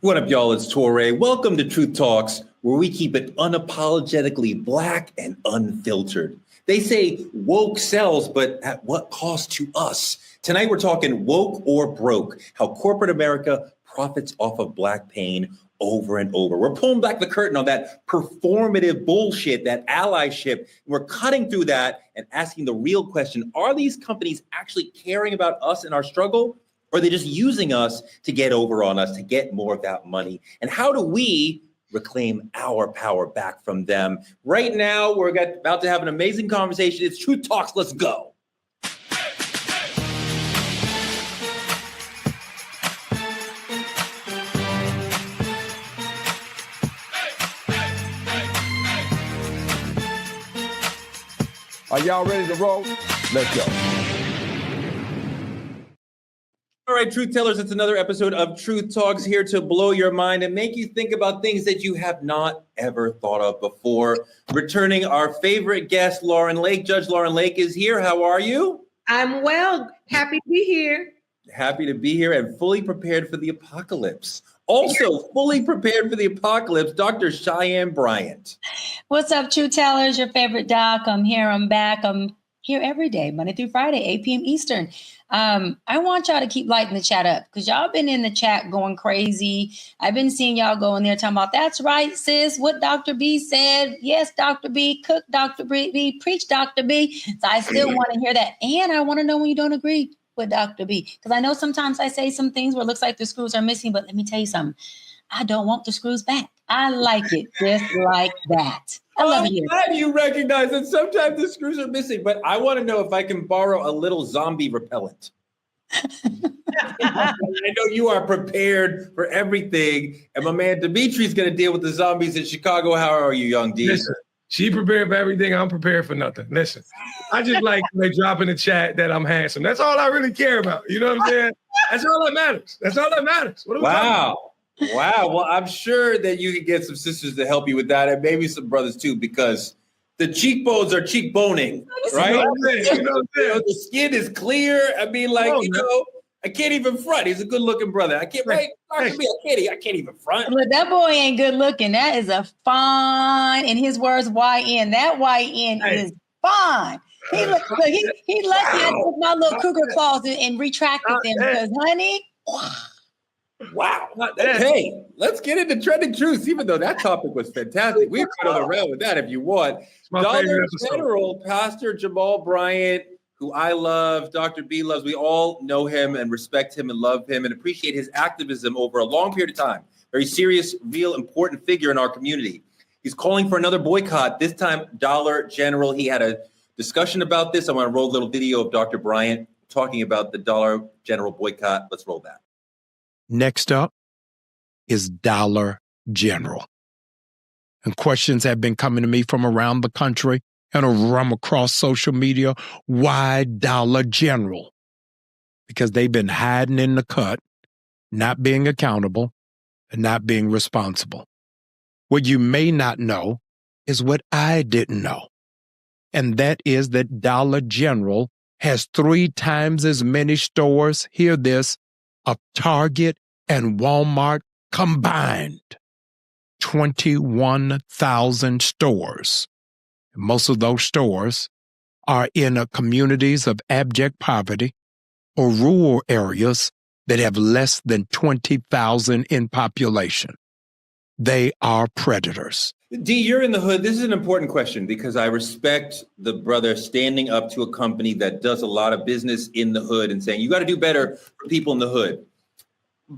What up, y'all? It's Torre. Welcome to Truth Talks, where we keep it unapologetically black and unfiltered. They say woke sells, but at what cost to us? Tonight, we're talking woke or broke, how corporate America profits off of black pain over and over. We're pulling back the curtain on that performative bullshit, that allyship. We're cutting through that and asking the real question, are these companies actually caring about us and our struggle? Or are they just using us to get over on us, to get more of that money? And how do we reclaim our power back from them? Right now, we're about to have an amazing conversation. It's Truth Talks. Let's go. Are y'all ready to roll? Let's go. All right, Truth Tellers, it's another episode of Truth Talks, here to blow your mind and make you think about things that you have not ever thought of before. Returning our favorite guest, Lauren Lake. Judge Lauren Lake is here. How are you? I'm well. Happy to be here. Happy to be here and fully prepared for the apocalypse. Also fully prepared for the apocalypse, Dr. Jamal Bryant. What's up, Truth Tellers? Your favorite doc. I'm here. I'm back. I'm here every day, Monday through Friday, 8 p.m. Eastern. I want y'all to keep lighting the chat up because y'all been in the chat going crazy. I've been seeing y'all go in there talking about, that's right, sis, what Dr. B said. Yes, Dr. B, cook Dr. B, preach Dr. B. So I still want to hear that. And I want to know when you don't agree with Dr. B. Because I know sometimes I say some things where it looks like the screws are missing, but let me tell you something. I don't want the screws back. I like it just like that. I love it. I'm glad you recognize that sometimes the screws are missing, but I want to know if I can borrow a little zombie repellent. I know you are prepared for everything, and my man Dimitri's going to deal with the zombies in Chicago. How are you, young D? Listen, she prepared for everything. I'm prepared for nothing. Listen, I just like they drop in the chat that I'm handsome. That's all I really care about. You know what I'm saying? That's all that matters. That's all that matters. What are we talking about? Wow. Well, I'm sure that you can get some sisters to help you with that, and maybe some brothers too, because the cheekbones are cheekboning, right? You know what I'm saying? The skin is clear. I mean, like, I can't even front. He's a good-looking brother. I can't, right? I can't even front. Look, that boy ain't good looking. That is a fine, in his words, YN. That YN is fine. He lucky I took my little cougar claws and retracted them because, honey. Wow. Hey, let's get into trending truths, even though that topic was fantastic. We can go around with that if you want. Dollar General Pastor Jamal Bryant, who I love, Dr. B loves. We all know him and respect him and love him and appreciate his activism over a long period of time. Very serious, real, important figure in our community. He's calling for another boycott, this time Dollar General. He had a discussion about this. I want to roll a little video of Dr. Bryant talking about the Dollar General boycott. Let's roll that. Next up is Dollar General. And questions have been coming to me from around the country and from across social media. Why Dollar General? Because they've been hiding in the cut, not being accountable, and not being responsible. What you may not know is what I didn't know. And that is that Dollar General has 3 times as many stores, hear this, of Target and Walmart combined. 21,000 stores. Most of those stores are in communities of abject poverty or rural areas that have less than 20,000 in population. They are predators. D, you're in the hood. This is an important question because I respect the brother standing up to a company that does a lot of business in the hood and saying, you got to do better for people in the hood.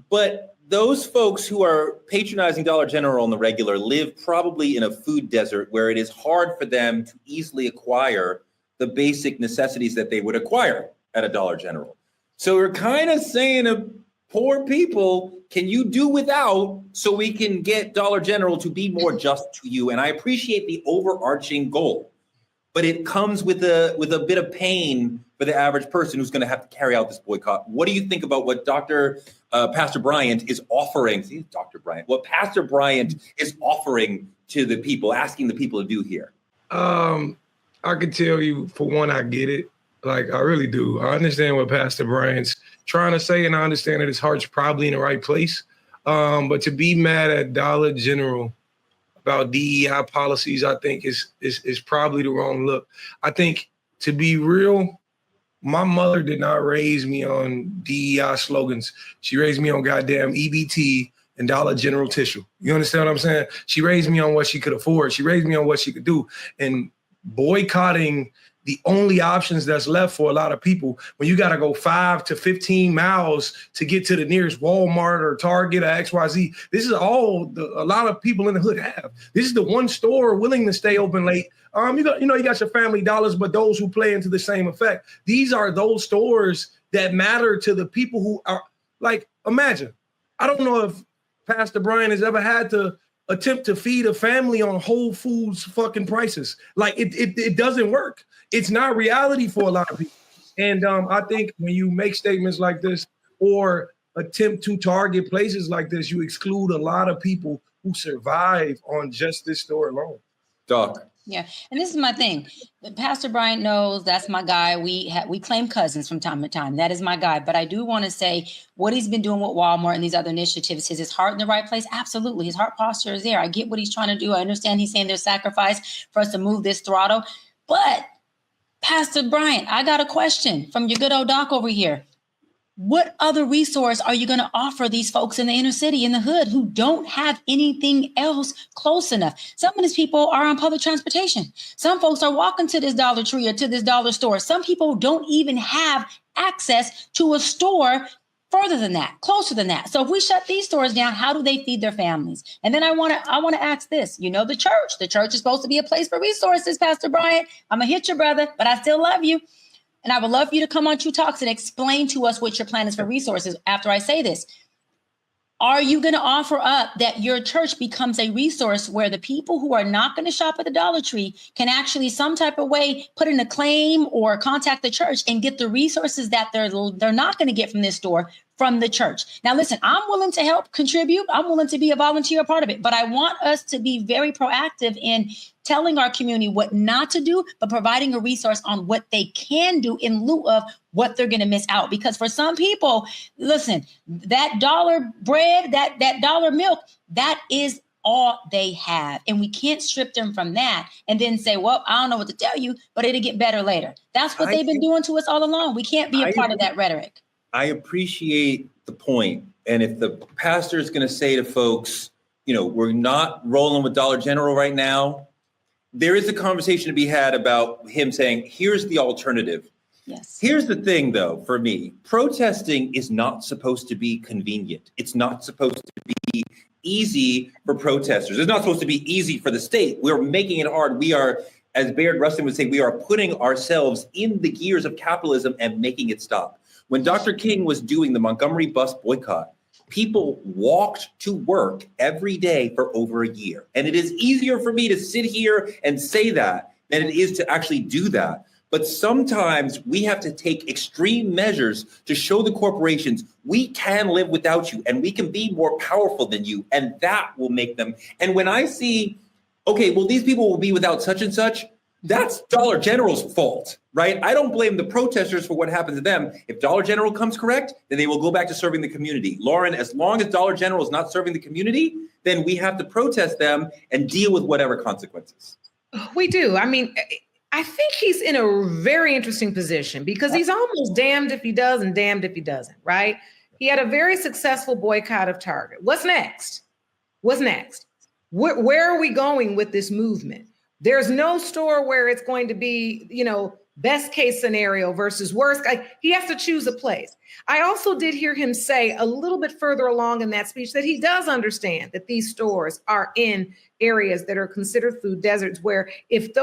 But those folks who are patronizing Dollar General on the regular live probably in a food desert where it is hard for them to easily acquire the basic necessities that they would acquire at a Dollar General. So we're kind of saying to poor people, can you do without so we can get Dollar General to be more just to you? And I appreciate the overarching goal, but it comes with a bit of pain for the average person who's going to have to carry out this boycott. What do you think about what Pastor Bryant is offering? See, Dr. Bryant, what Pastor Bryant is offering to the people, asking the people to do here? I can tell you, for one, I get it. Like, I really do. I understand what Pastor Bryant's trying to say, and I understand that his heart's probably in the right place. But to be mad at Dollar General about DEI policies, I think is probably the wrong look. I think, to be real, my mother did not raise me on DEI slogans. She raised me on goddamn EBT and Dollar General tissue. You understand what I'm saying? She raised me on what she could afford. She raised me on what she could do. And boycotting the only options that's left for a lot of people, when you got to go 5 to 15 miles to get to the nearest Walmart or Target or XYZ. This is all a lot of people in the hood have. This is the one store willing to stay open late. You got your Family Dollars, but those who play into the same effect. These are those stores that matter to the people who are like, imagine, I don't know if Pastor Bryant has ever had to attempt to feed a family on Whole Foods fucking prices. Like it doesn't work. It's not reality for a lot of people. And I think when you make statements like this or attempt to target places like this, you exclude a lot of people who survive on just this store alone. Doc. Yeah, and this is my thing. Pastor Bryant knows that's my guy. We claim cousins from time to time. That is my guy. But I do want to say what he's been doing with Walmart and these other initiatives. Is his heart in the right place? Absolutely. His heart posture is there. I get what he's trying to do. I understand he's saying there's sacrifice for us to move this throttle. But Pastor Bryant, I got a question from your good old doc over here. What other resource are you going to offer these folks in the inner city, in the hood, who don't have anything else close enough? Some of these people are on public transportation. Some folks are walking to this Dollar Tree or to this dollar store. Some people don't even have access to a store further than that, closer than that. So if we shut these stores down, how do they feed their families? And then I want to ask this. The church is supposed to be a place for resources, Pastor Bryant. I'm going to hit you, brother, but I still love you. And I would love for you to come on True Talks and explain to us what your plan is for resources after I say this. Are you going to offer up that your church becomes a resource where the people who are not going to shop at the Dollar Tree can actually some type of way put in a claim or contact the church and get the resources that they're not going to get from this store from the church? Now, listen, I'm willing to help contribute. I'm willing to be a volunteer part of it, but I want us to be very proactive in telling our community what not to do, but providing a resource on what they can do in lieu of what they're going to miss out. Because for some people, listen, that dollar bread, that dollar milk, that is all they have. And we can't strip them from that and then say, well, I don't know what to tell you, but it'll get better later. That's what they've been doing to us all along. We can't be a part of that rhetoric. I appreciate the point. And if the pastor is going to say to folks, we're not rolling with Dollar General right now, there is a conversation to be had about him saying, here's the alternative. Yes. Here's the thing, though, for me, protesting is not supposed to be convenient. It's not supposed to be easy for protesters. It's not supposed to be easy for the state. We're making it hard. We are, as Baird Rustin would say, we are putting ourselves in the gears of capitalism and making it stop. When Dr. King was doing the Montgomery bus boycott, people walked to work every day for over a year. And it is easier for me to sit here and say that than it is to actually do that. But sometimes we have to take extreme measures to show the corporations we can live without you and we can be more powerful than you. And that will make them. And when I see, okay, well, these people will be without such and such, that's Dollar General's fault, right? I don't blame the protesters for what happened to them. If Dollar General comes correct, then they will go back to serving the community. Lauren, as long as Dollar General is not serving the community, then we have to protest them and deal with whatever consequences. We do. I mean, I think he's in a very interesting position because he's almost damned if he does and damned if he doesn't, right? He had a very successful boycott of Target. What's next? Where are we going with this movement? There's no store where it's going to be, best case scenario versus worst. He has to choose a place. I also did hear him say a little bit further along in that speech that he does understand that these stores are in areas that are considered food deserts, where if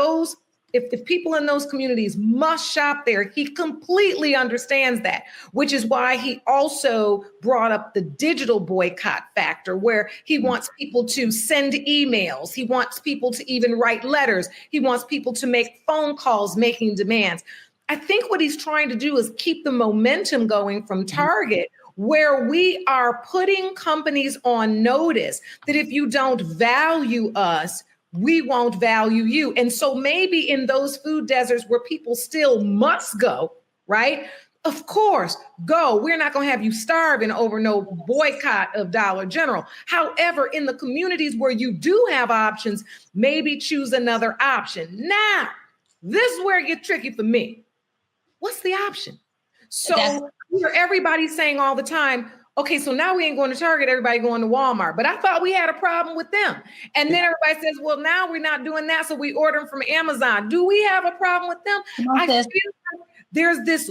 people in those communities must shop there, he completely understands that, which is why he also brought up the digital boycott factor, where he wants people to send emails. He wants people to even write letters. He wants people to make phone calls making demands. I think what he's trying to do is keep the momentum going from Target, where we are putting companies on notice that if you don't value us, we won't value you. And so maybe in those food deserts where people still must go, right? Of course, go. We're not going to have you starving over no boycott of Dollar General. However, in the communities where you do have options, maybe choose another option. Now, this is where it gets tricky for me. What's the option? So everybody's saying all the time, okay, so now we ain't going to Target, everybody going to Walmart. But I thought we had a problem with them. And then everybody says, well, now we're not doing that, so we order them from Amazon. Do we have a problem with them? I feel like there's this,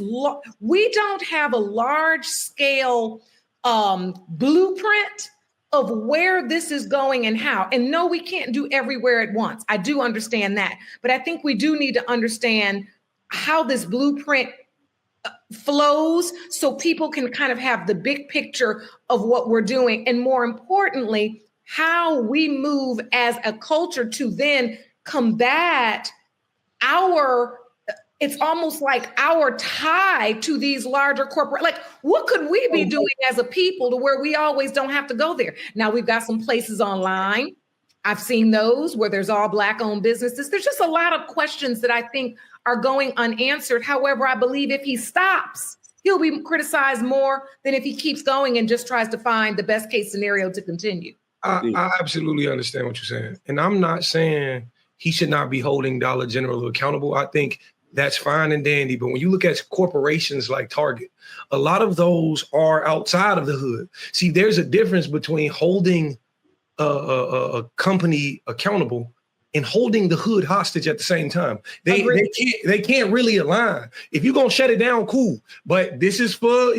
we don't have a large scale blueprint of where this is going and how. And no, we can't do everywhere at once. I do understand that. But I think we do need to understand how this blueprint flows so people can kind of have the big picture of what we're doing. And more importantly, how we move as a culture to then combat it's almost like our tie to these larger corporate, like what could we be doing as a people to where we always don't have to go there? Now we've got some places online. I've seen those where there's all Black owned businesses. There's just a lot of questions that I think are going unanswered. However, I believe if he stops, he'll be criticized more than if he keeps going and just tries to find the best case scenario to continue. I absolutely understand what you're saying. And I'm not saying he should not be holding Dollar General accountable. I think that's fine and dandy. But when you look at corporations like Target, a lot of those are outside of the hood. See, there's a difference between holding a company accountable and holding the hood hostage at the same time. They can't really align. If you're gonna shut it down, cool. But this is for,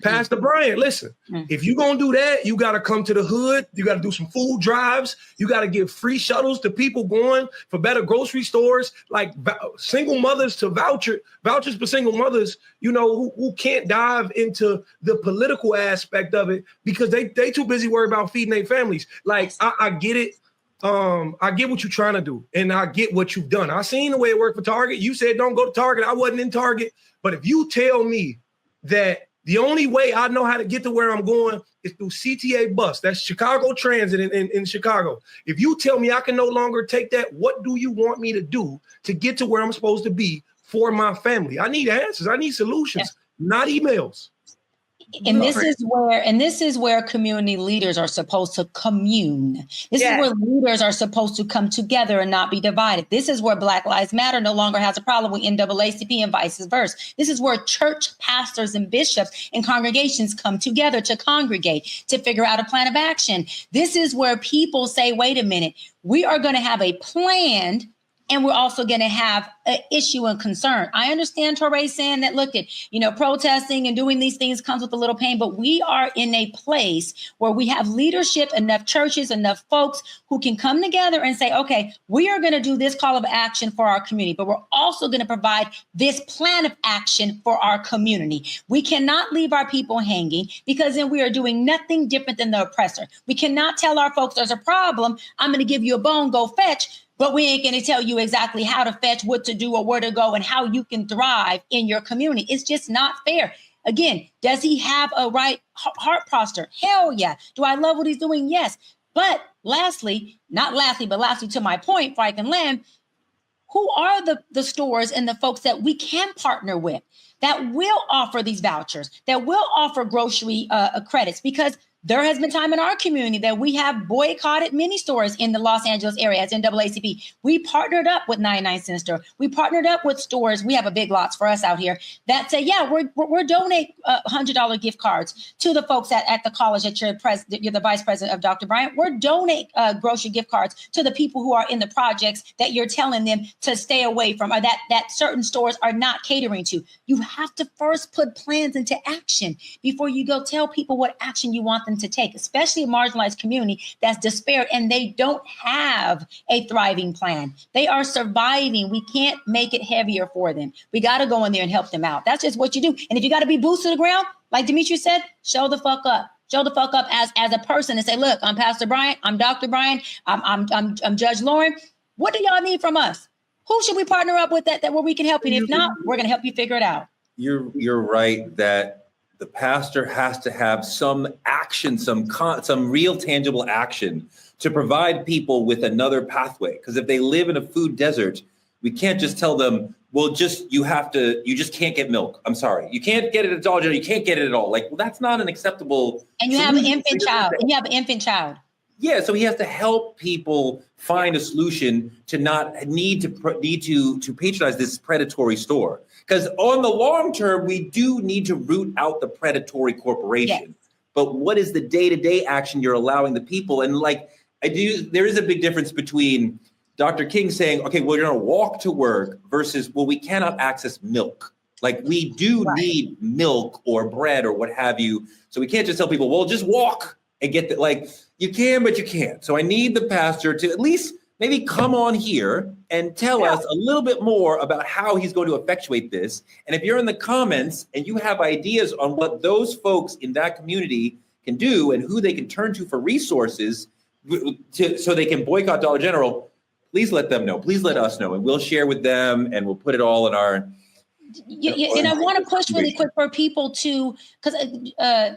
Pastor Bryant. Listen, if you're gonna do that, you gotta come to the hood, you gotta do some food drives, you gotta give free shuttles to people going for better grocery stores, like single mothers to vouchers for single mothers, who can't dive into the political aspect of it because they too busy worried about feeding their families. Like, I get it. I get what you're trying to do, and I get what you've done. I seen the way it worked for Target. You said don't go to Target. I wasn't in Target. But if you tell me that the only way I know how to get to where I'm going is through CTA bus, that's Chicago Transit in Chicago. If you tell me I can no longer take that, what do you want me to do to get to where I'm supposed to be for my family? I need answers. I need solutions, not emails. And this is where community leaders are supposed to commune. This is where leaders are supposed to come together and not be divided. This is where Black Lives Matter no longer has a problem with NAACP and vice versa. This is where church pastors and bishops and congregations come together to congregate, to figure out a plan of action. This is where people say, wait a minute, we are going to have a plan. And we're also going to have an issue and concern. I understand Torrey saying that, look at, protesting and doing these things comes with a little pain, but we are in a place where we have leadership, enough churches, enough folks who can come together and say, okay, we are going to do this call of action for our community, but we're also going to provide this plan of action for our community. We cannot leave our people hanging because then we are doing nothing different than the oppressor. We cannot tell our folks there's a problem. I'm going to give you a bone, go fetch. But we ain't going to tell you exactly how to fetch, what to do, or where to go, and how you can thrive in your community. It's just not fair. Again, does he have a right heart posture? Hell yeah. Do I love what he's doing? Yes. But lastly to my point, before I can land, who are the stores and the folks that we can partner with that will offer these vouchers, that will offer grocery credits? Because there has been time in our community that we have boycotted many stores in the Los Angeles area as NAACP. We partnered up with 99 Cent Store. We partnered up with stores. We have a Big Lots for us out here that say, yeah, we're donate $100 gift cards to the folks at the college that you're the vice president of Dr. Bryant. We're donate grocery gift cards to the people who are in the projects that you're telling them to stay away from, or that certain stores are not catering to. You have to first put plans into action before you go tell people what action you want them to take, especially a marginalized community that's despaired and they don't have a thriving plan. They are surviving. We can't make it heavier for them. We got to go in there and help them out. That's just what you do. And if you got to be boots to the ground, like Demetri said, show the fuck up. Show the fuck up as a person and say, look, I'm Pastor Bryant. I'm Dr. Bryant. I'm Judge Lauren. What do y'all need from us? Who should we partner up with that where we can help you? And if not, we're going to help you figure it out. You're right that the pastor has to have some action, some real tangible action to provide people with another pathway. Because if they live in a food desert, we can't just tell them, well, you just can't get milk. I'm sorry. You can't get it at Dollar General. You can't get it at all. Like, well, that's not an acceptable. And you have an infant child. Yeah, so he has to help people find a solution to not need to patronize this predatory store. Because on the long term, we do need to root out the predatory corporation. Yes. But what is the day-to-day action you're allowing the people? And like there is a big difference between Dr. King saying, okay, we're going to walk to work versus, well, we cannot access milk. Like we do need milk or bread or what have you. So we can't just tell people, well, just walk and get that. Like you can, but you can't. So I need the pastor to at least maybe come on here and tell us a little bit more about how he's going to effectuate this. And if you're in the comments and you have ideas on what those folks in that community can do and who they can turn to for resources so they can boycott Dollar General, please let them know. Please let us know, and we'll share with them, and we'll put it all in our. And I want to push really quick for people to, because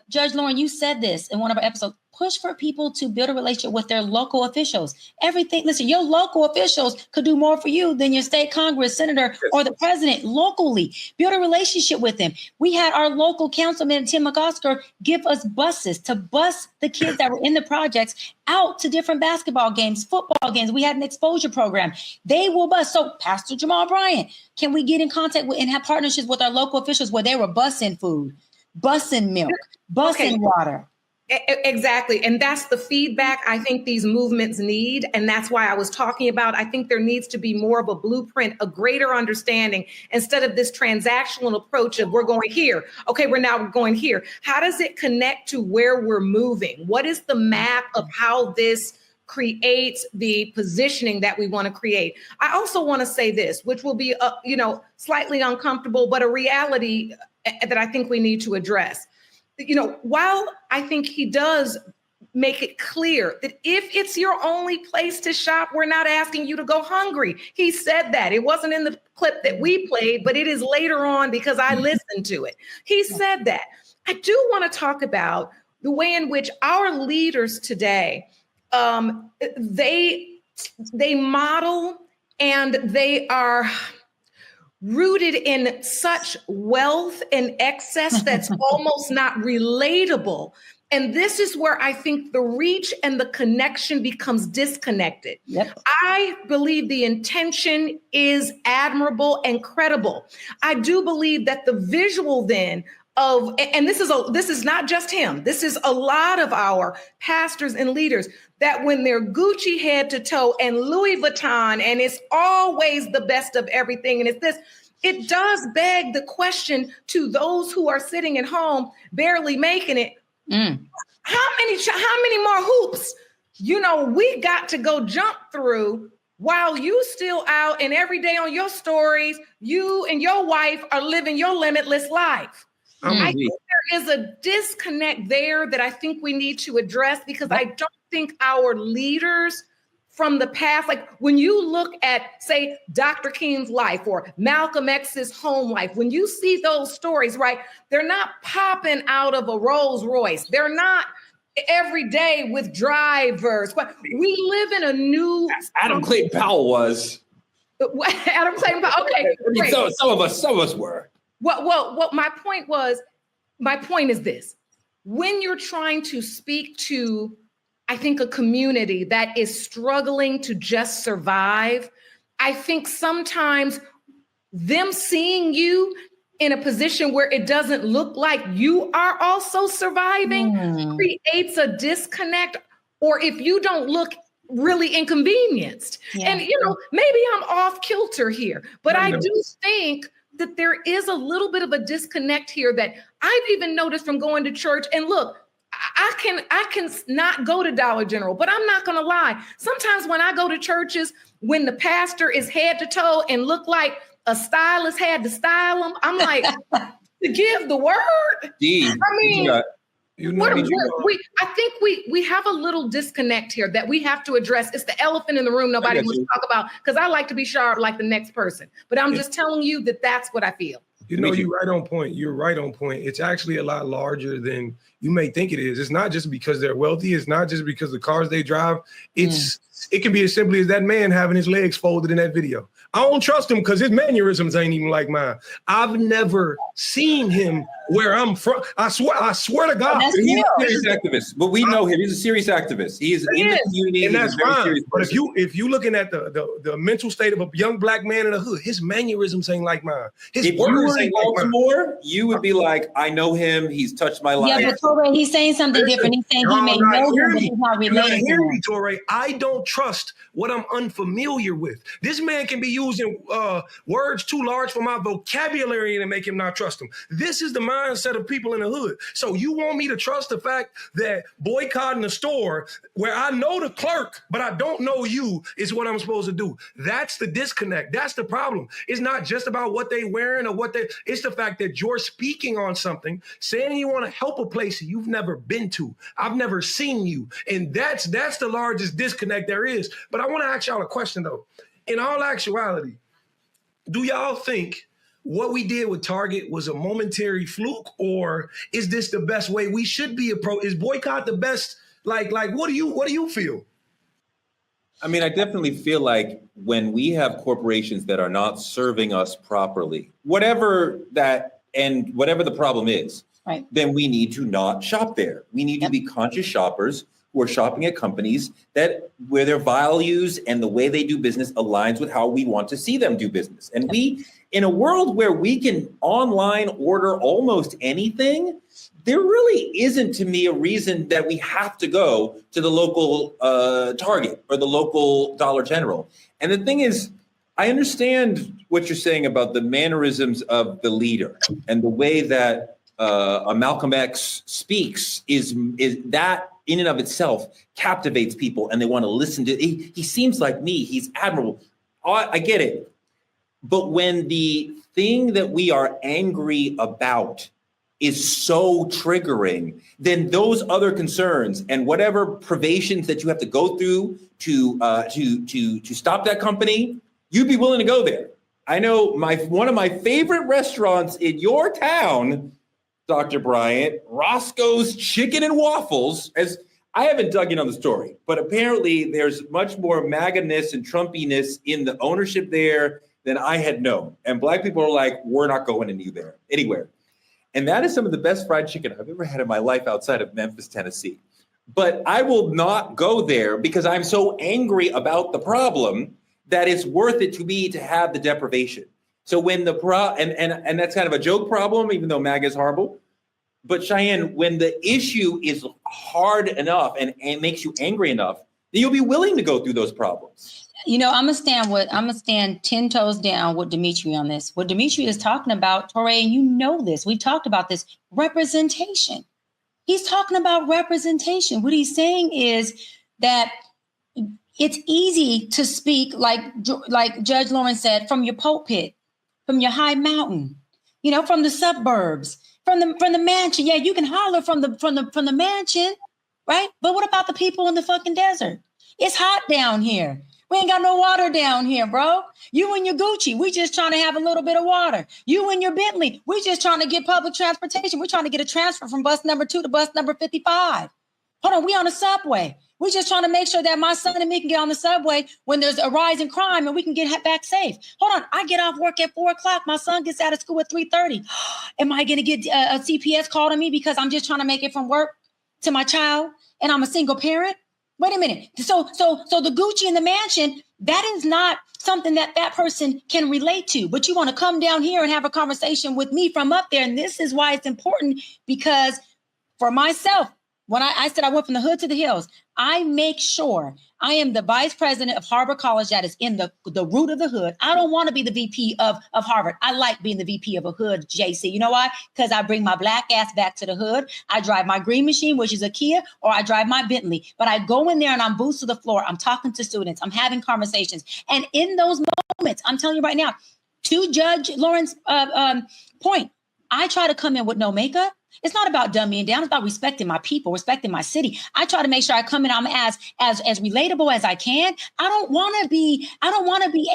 Judge Lauren, you said this in one of our episodes. Push for people to build a relationship with their local officials. Everything, listen, your local officials could do more for you than your state Congress, senator, or the president locally. Build a relationship with them. We had our local councilman, Tim McOsker, give us buses to bus the kids that were in the projects out to different basketball games, football games. We had an exposure program. They will bus. So Pastor Jamal Bryant, can we get in contact with and have partnerships with our local officials where they were busing food, busing milk, busing water? Exactly. And that's the feedback I think these movements need. And that's why I was talking about, I think there needs to be more of a blueprint, a greater understanding, instead of this transactional approach of we're going here. Okay, we're going here. How does it connect to where we're moving? What is the map of how this creates the positioning that we want to create? I also want to say this, which will be, slightly uncomfortable, but a reality that I think we need to address. While I think he does make it clear that if it's your only place to shop, we're not asking you to go hungry. He said that. It wasn't in the clip that we played, but it is later on because I listened to it. He said that. I do want to talk about the way in which our leaders today, they model and they are rooted in such wealth and excess that's almost not relatable. And this is where I think the reach and the connection becomes disconnected. Yep. I believe the intention is admirable and credible. I do believe that the visual then of, and this is not just him, this is a lot of our pastors and leaders, that when they're Gucci head to toe and Louis Vuitton, and it's always the best of everything, and it's this, it does beg the question to those who are sitting at home, barely making it. How many more hoops, we got to go jump through while you still out and every day on your stories, you and your wife are living your limitless life. I think there is a disconnect there that I think we need to address, because I don't think our leaders from the past, like when you look at, say, Dr. King's life or Malcolm X's home life, when you see those stories, right, they're not popping out of a Rolls Royce. They're not every day with drivers. We live in a new... Adam Clayton Powell was. Adam Clayton Powell, okay. Great. Some of us were. Well, my point is this. When you're trying to speak to, I think, a community that is struggling to just survive, I think sometimes them seeing you in a position where it doesn't look like you are also surviving creates a disconnect, or if you don't look really inconvenienced. Yeah. And, maybe I'm off kilter here, but I do think that there is a little bit of a disconnect here that I've even noticed from going to church. And look, I can not go to Dollar General, but I'm not going to lie. Sometimes when I go to churches, when the pastor is head to toe and look like a stylist had to style him, I'm like, to give the word. I think we have a little disconnect here that we have to address. It's the elephant in the room nobody wants to talk about, because I like to be sharp like the next person. But I'm just telling you that that's what I feel. You're right on point. You're right on point. It's actually a lot larger than you may think it is. It's not just because they're wealthy. It's not just because the cars they drive. It can be as simply as that man having his legs folded in that video. I don't trust him because his mannerisms ain't even like mine. I've never seen him where I'm from. I swear to God. That's He's real. a serious activist, but we know him. He's a serious activist. He is in the community, and that's he's a very fine. serious But person. if you looking at the mental state of a young black man in the hood, his mannerisms ain't like mine. His If you words were in ain't like mine. Baltimore, you would be like, I know him. He's touched my life. Yeah, but Torre, he's saying something different. He's saying he may Y'all not know him, hearing but me. he's not You're not related to hearing him. me, Torre. I don't trust what I'm unfamiliar with. This man can be using words too large for my vocabulary and make him not trust him. This is the mindset of people in the hood. So you want me to trust the fact that boycotting a store where I know the clerk, but I don't know you is what I'm supposed to do. That's the disconnect. That's the problem. It's not just about what they wearing or it's the fact that you're speaking on something, saying you want to help a place you've never been to. I've never seen you. And that's the largest disconnect there is. But I want to ask y'all a question though. In all actuality, do y'all think what we did with Target was a momentary fluke, or is this the best way we should be is boycott the best? Like what do you feel? I mean, I definitely feel like when we have corporations that are not serving us properly, whatever the problem is, Right. then we need to not shop there. We need to be conscious shoppers who are shopping at companies where their values and the way they do business aligns with how we want to see them do business. And we, in a world where we can online order almost anything, there really isn't, to me, a reason that we have to go to the local Target or the local Dollar General. And the thing is, I understand what you're saying about the mannerisms of the leader and the way that a Malcolm X speaks is that in and of itself captivates people and they want to listen to. He seems like me. He's admirable. I get it. But when the thing that we are angry about is so triggering, then those other concerns and whatever privations that you have to go through to stop that company, you'd be willing to go there. I know one of my favorite restaurants in your town, Dr. Bryant, Roscoe's Chicken and Waffles, as I haven't dug in on the story, but apparently there's much more MAGA-ness and Trumpiness in the ownership there than I had known. And Black people are like, we're not going anywhere. And that is some of the best fried chicken I've ever had in my life outside of Memphis, Tennessee. But I will not go there because I'm so angry about the problem that it's worth it to me to have the deprivation. So when and that's kind of a joke problem, even though MAGA is horrible. But Cheyenne, when the issue is hard enough and makes you angry enough, then you'll be willing to go through those problems. You know, I'm gonna stand 10 toes down with Dimitri on this. What Dimitri is talking about, Torre, and you know this, we've talked about this, representation. He's talking about representation. What he's saying is that it's easy to speak like Judge Lawrence said, from your pulpit, from your high mountain, from the suburbs, from the mansion. Yeah, you can holler from the mansion, right? But what about the people in the fucking desert? It's hot down here. We ain't got no water down here, bro. You and your Gucci, we just trying to have a little bit of water. You and your Bentley, we just trying to get public transportation. We're trying to get a transfer from bus number 2 to bus number 55. Hold on, we on the subway. We're just trying to make sure that my son and me can get on the subway when there's a rise in crime and we can get back safe. Hold on, I get off work at 4:00. My son gets out of school at 3:30. Am I going to get a CPS call to me because I'm just trying to make it from work to my child and I'm a single parent? Wait a minute. So the Gucci in the mansion, that is not something that person can relate to. But you want to come down here and have a conversation with me from up there. And this is why it's important, because for myself, when I said I went from the hood to the hills, I make sure I am the vice president of Harvard College that is in the root of the hood. I don't want to be the VP of Harvard. I like being the VP of a hood, JC. You know why? Because I bring my black ass back to the hood. I drive my green machine, which is a Kia, or I drive my Bentley. But I go in there and I'm boots to the floor. I'm talking to students. I'm having conversations. And in those moments, I'm telling you right now, to Judge Lawrence's point, I try to come in with no makeup. It's not about dumbing down. It's about respecting my people, respecting my city. I try to make sure I come in, I'm as relatable as I can. I don't want to be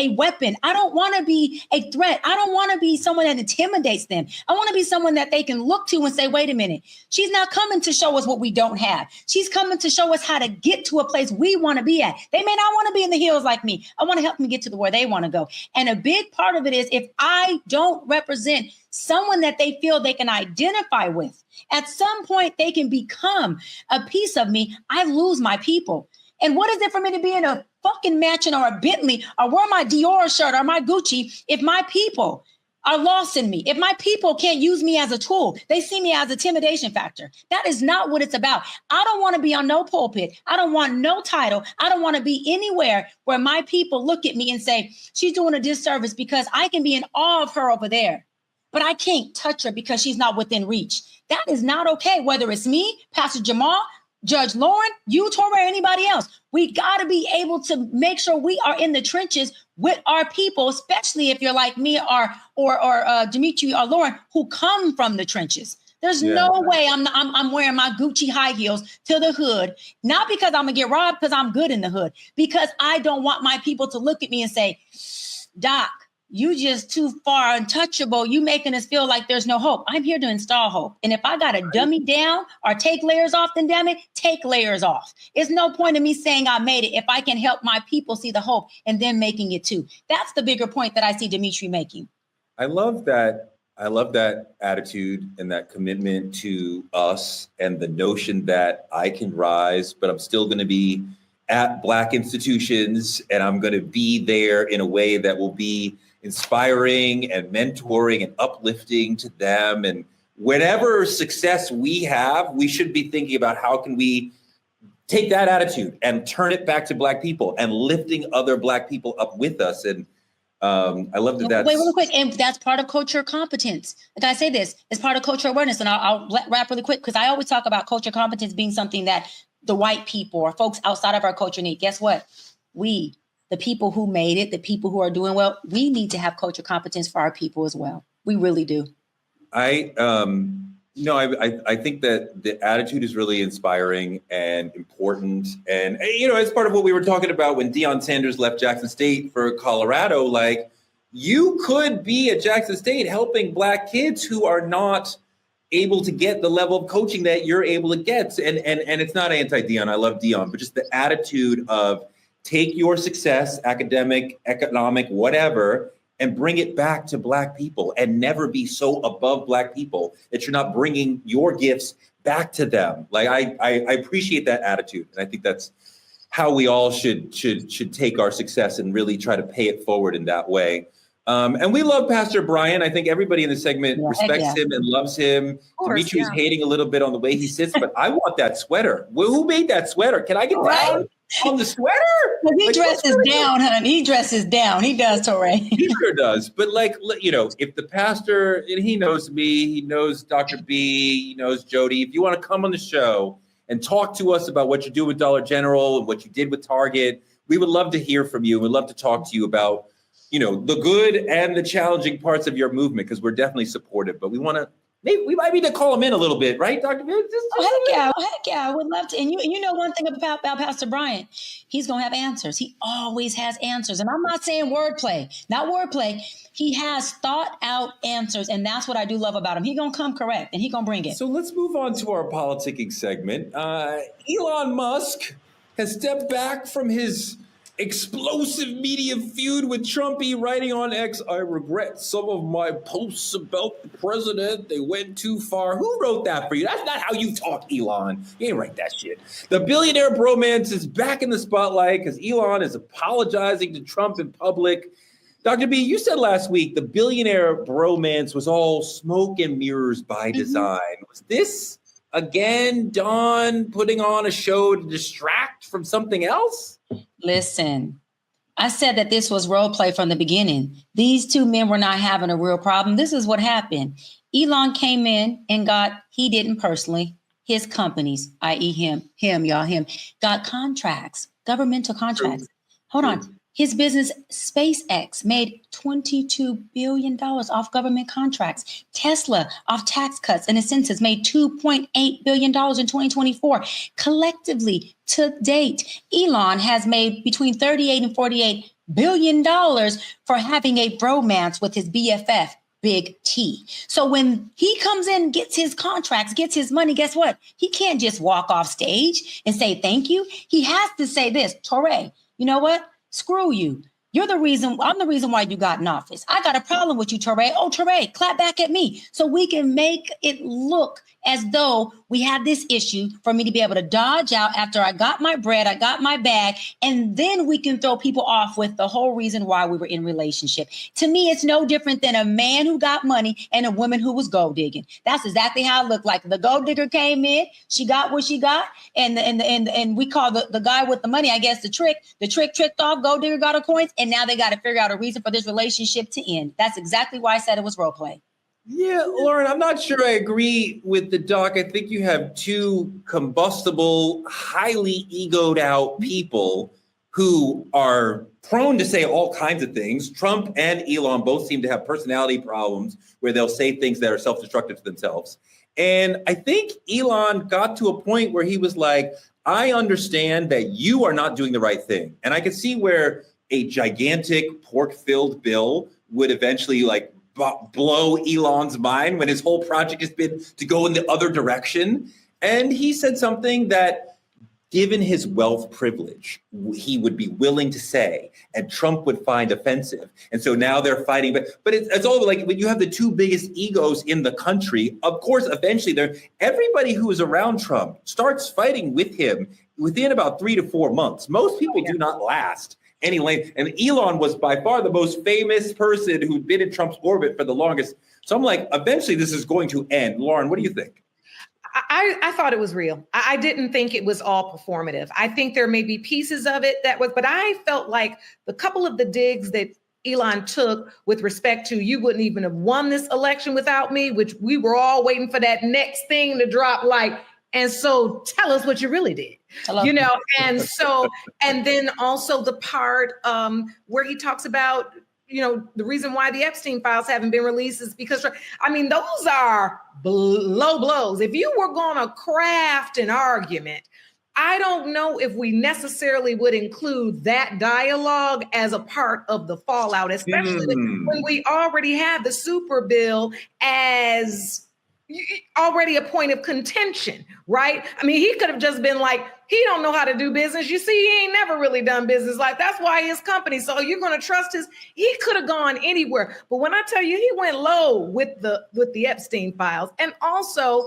a weapon. I don't want to be a threat. I don't want to be someone that intimidates them. I want to be someone that they can look to and say, wait a minute, she's not coming to show us what we don't have. She's coming to show us how to get to a place we want to be at. They may not want to be in the hills like me. I want to help them get to where they want to go. And a big part of it is if I don't represent someone that they feel they can identify with, at some point they can become a piece of me, I lose my people. And what is it for me to be in a fucking mansion or a Bentley or wear my Dior shirt or my Gucci if my people are lost in me? If my people can't use me as a tool, they see me as a intimidation factor. That is not what it's about. I don't want to be on no pulpit. I don't want no title. I don't want to be anywhere where my people look at me and say, she's doing a disservice because I can be in awe of her over there, but I can't touch her because she's not within reach. That is not okay. Whether it's me, Pastor Jamal, Judge Lauren, you, Torre, anybody else, we got to be able to make sure we are in the trenches with our people, especially if you're like me or Dimitri or Lauren, who come from the trenches. There's no way I'm wearing my Gucci high heels to the hood, not because I'm gonna get robbed, because I'm good in the hood, because I don't want my people to look at me and say, Doc, you just too far untouchable. You making us feel like there's no hope. I'm here to install hope. And if I got to dummy down or take layers off, then damn it, take layers off. It's no point in me saying I made it if I can help my people see the hope and then making it too. That's the bigger point that I see Dimitri making. I love that. I love that attitude and that commitment to us and the notion that I can rise, but I'm still going to be at Black institutions and I'm going to be there in a way that will be inspiring and mentoring and uplifting to them. And whatever success we have, we should be thinking about how can we take that attitude and turn it back to Black people and lifting other Black people up with us. And I love that. Wait, really quick. And that's part of culture competence. Like I say this, it's part of culture awareness. And I'll wrap really quick because I always talk about culture competence being something that the white people or folks outside of our culture need. Guess what? We, the people who made it, the people who are doing well, we need to have culture competence for our people as well. We really do. I think that the attitude is really inspiring and important. And, as part of what we were talking about when Deion Sanders left Jackson State for Colorado, like you could be at Jackson State helping Black kids who are not able to get the level of coaching that you're able to get. And it's not anti-Deion. I love Deion, but just the attitude of take your success, academic, economic, whatever, and bring it back to Black people and never be so above Black people that you're not bringing your gifts back to them. Like I appreciate that attitude. And I think that's how we all should take our success and really try to pay it forward in that way. And we love Pastor Bryant. I think everybody in the segment respects him and loves him. Dimitri's hating a little bit on the way he sits, but I want that sweater. Who made that sweater? Can I get down on the sweater? He dresses down, honey. He dresses down. He does, Torre. He sure does. But if the pastor, and he knows me, he knows Dr. B, he knows Jody, if you want to come on the show and talk to us about what you do with Dollar General and what you did with Target, we would love to hear from you. We'd love to talk to you about the good and the challenging parts of your movement, because we're definitely supportive, but we might need to call him in a little bit, right, Dr. Heck yeah, I would love to. And you know one thing about Pastor Bryant, he's going to have answers. He always has answers. And I'm not saying not wordplay. He has thought out answers. And that's what I do love about him. He's going to come correct and he's going to bring it. So let's move on to our politicking segment. Elon Musk has stepped back from his explosive media feud with Trumpy, writing on X, I regret some of my posts about the president. They went too far. Who wrote that for you? That's not how you talk, Elon. You ain't write that shit. The billionaire bromance is back in the spotlight because Elon is apologizing to Trump in public. Dr. B, you said last week the billionaire bromance was all smoke and mirrors by design. Was this, again, Don putting on a show to distract from something else? Listen, I said that this was role play from the beginning. These two men were not having a real problem. This is what happened. Elon came in and he didn't personally, his companies, i.e. him, got contracts, governmental contracts. Hold on. His business, SpaceX, made $22 billion off government contracts. Tesla, off tax cuts and incentives, made $2.8 billion in 2024. Collectively, to date, Elon has made between $38 and $48 billion for having a bromance with his BFF, Big T. So when he comes in, gets his contracts, gets his money, guess what? He can't just walk off stage and say thank you. He has to say this, Torre, you know what? Screw you. I'm the reason why you got in office. I got a problem with you, Torre. Oh, Torre, clap back at me. So we can make it look as though we had this issue for me to be able to dodge out after I got my bread, I got my bag, and then we can throw people off with the whole reason why we were in relationship. To me, it's no different than a man who got money and a woman who was gold digging. That's exactly how it looked like. The gold digger came in, she got what she got, and we call the guy with the money, I guess, the trick tricked off, gold digger got her coins, and now they got to figure out a reason for this relationship to end. That's exactly why I said it was role play. Yeah, Lauren, I'm not sure I agree with the doc. I think you have two combustible, highly egoed out people who are prone to say all kinds of things. Trump and Elon both seem to have personality problems where they'll say things that are self-destructive to themselves. And I think Elon got to a point where he was like, I understand that you are not doing the right thing. And I could see where a gigantic pork-filled bill would eventually blow Elon's mind when his whole project has been to go in the other direction. And he said something that, given his wealth privilege, he would be willing to say, and Trump would find offensive. And so now they're fighting. But it's all like when you have the two biggest egos in the country, of course, eventually everybody who is around Trump starts fighting with him within about 3 to 4 months. Most people do not last any length. And Elon was by far the most famous person who'd been in Trump's orbit for the longest. So I'm like, eventually this is going to end. Lauren, what do you think? I thought it was real. I didn't think it was all performative. I think there may be pieces of it but I felt like the couple of the digs that Elon took with respect to, you wouldn't even have won this election without me, which we were all waiting for that next thing to drop, and so tell us what you really did, and then also the part where he talks about, the reason why the Epstein files haven't been released is because, those are low blows. If you were going to craft an argument, I don't know if we necessarily would include that dialogue as a part of the fallout, especially when we already have the super bill as already a point of contention, right? He could have just been like, he don't know how to do business. You see, he ain't never really done business. That's why his company. So you're going to trust he could have gone anywhere. But when I tell you, he went low with the Epstein files. And also,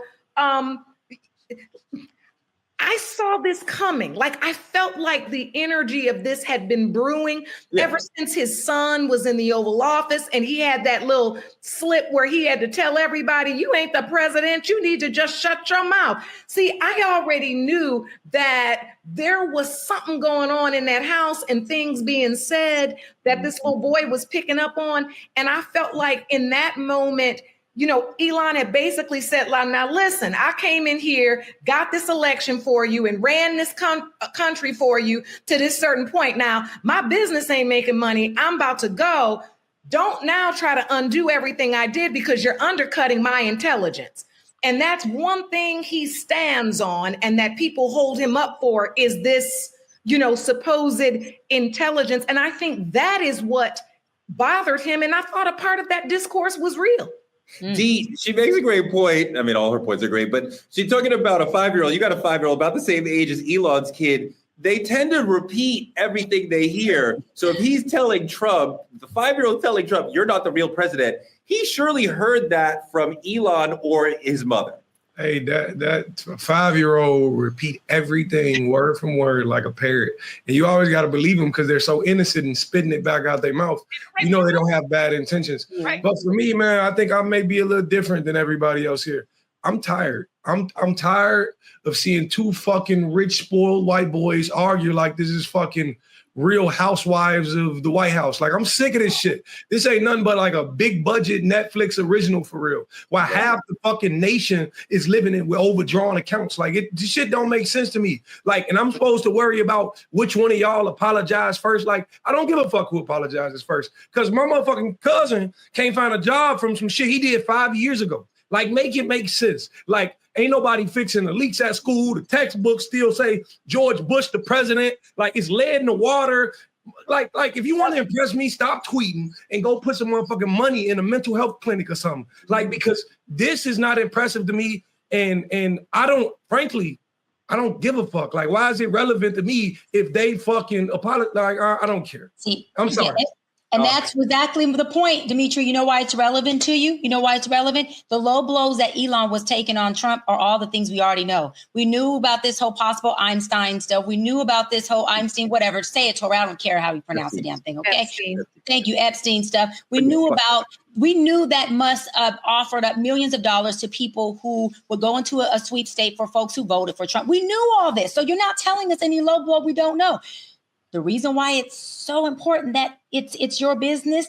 I saw this coming. I felt like the energy of this had been brewing ever since his son was in the Oval Office and he had that little slip where he had to tell everybody, you ain't the president, you need to just shut your mouth. See, I already knew that there was something going on in that house and things being said that this little boy was picking up on. And I felt like in that moment, Elon had basically said, now listen, I came in here, got this election for you and ran this country for you to this certain point. Now, my business ain't making money. I'm about to go. Don't now try to undo everything I did because you're undercutting my intelligence. And that's one thing he stands on and that people hold him up for is this, supposed intelligence. And I think that is what bothered him. And I thought a part of that discourse was real. Dee, she makes a great point. All her points are great, but she's talking about a 5-year-old. You got a 5-year-old about the same age as Elon's kid. They tend to repeat everything they hear. So if he's telling Trump, the 5-year-old telling Trump, you're not the real president, he surely heard that from Elon or his mother. Hey, that 5-year-old repeat everything word from word like a parrot. And you always got to believe them because they're so innocent and spitting it back out their mouth. They don't have bad intentions. Right. But for me, man, I think I may be a little different than everybody else here. I'm tired. I'm tired of seeing two fucking rich, spoiled white boys argue like this is fucking Real Housewives of the White House. Like, I'm sick of this shit. This ain't nothing but like a big budget Netflix original for real. While half the fucking nation is living in with overdrawn accounts. Like, this shit don't make sense to me. Like, and I'm supposed to worry about which one of y'all apologize first. Like, I don't give a fuck who apologizes first. Because my motherfucking cousin can't find a job from some shit he did 5 years ago. Like, make it make sense. Like, ain't nobody fixing the leaks at school. The textbooks still say George Bush the president. Like, it's lead in the water. Like if you want to impress me, stop tweeting and go put some motherfucking money in a mental health clinic or something. Like, because this is not impressive to me. And I don't, frankly, I don't give a fuck. Like, why is it relevant to me if they fucking apologize? Like, I don't care. See, I'm sorry. And that's exactly the point, Dimitri. You know why it's relevant to you? You know why it's relevant? The low blows that Elon was taking on Trump are all the things we already know. We knew about this whole possible Einstein stuff. We knew about this whole Einstein, whatever. Say it, Tori. I don't care how you pronounce the damn thing, okay? Epstein. Thank you, Epstein stuff. We knew that Musk offered up millions of dollars to people who would go into a sweepstate for folks who voted for Trump. We knew all this. So you're not telling us any low blow we don't know. The reason why it's so important that it's your business,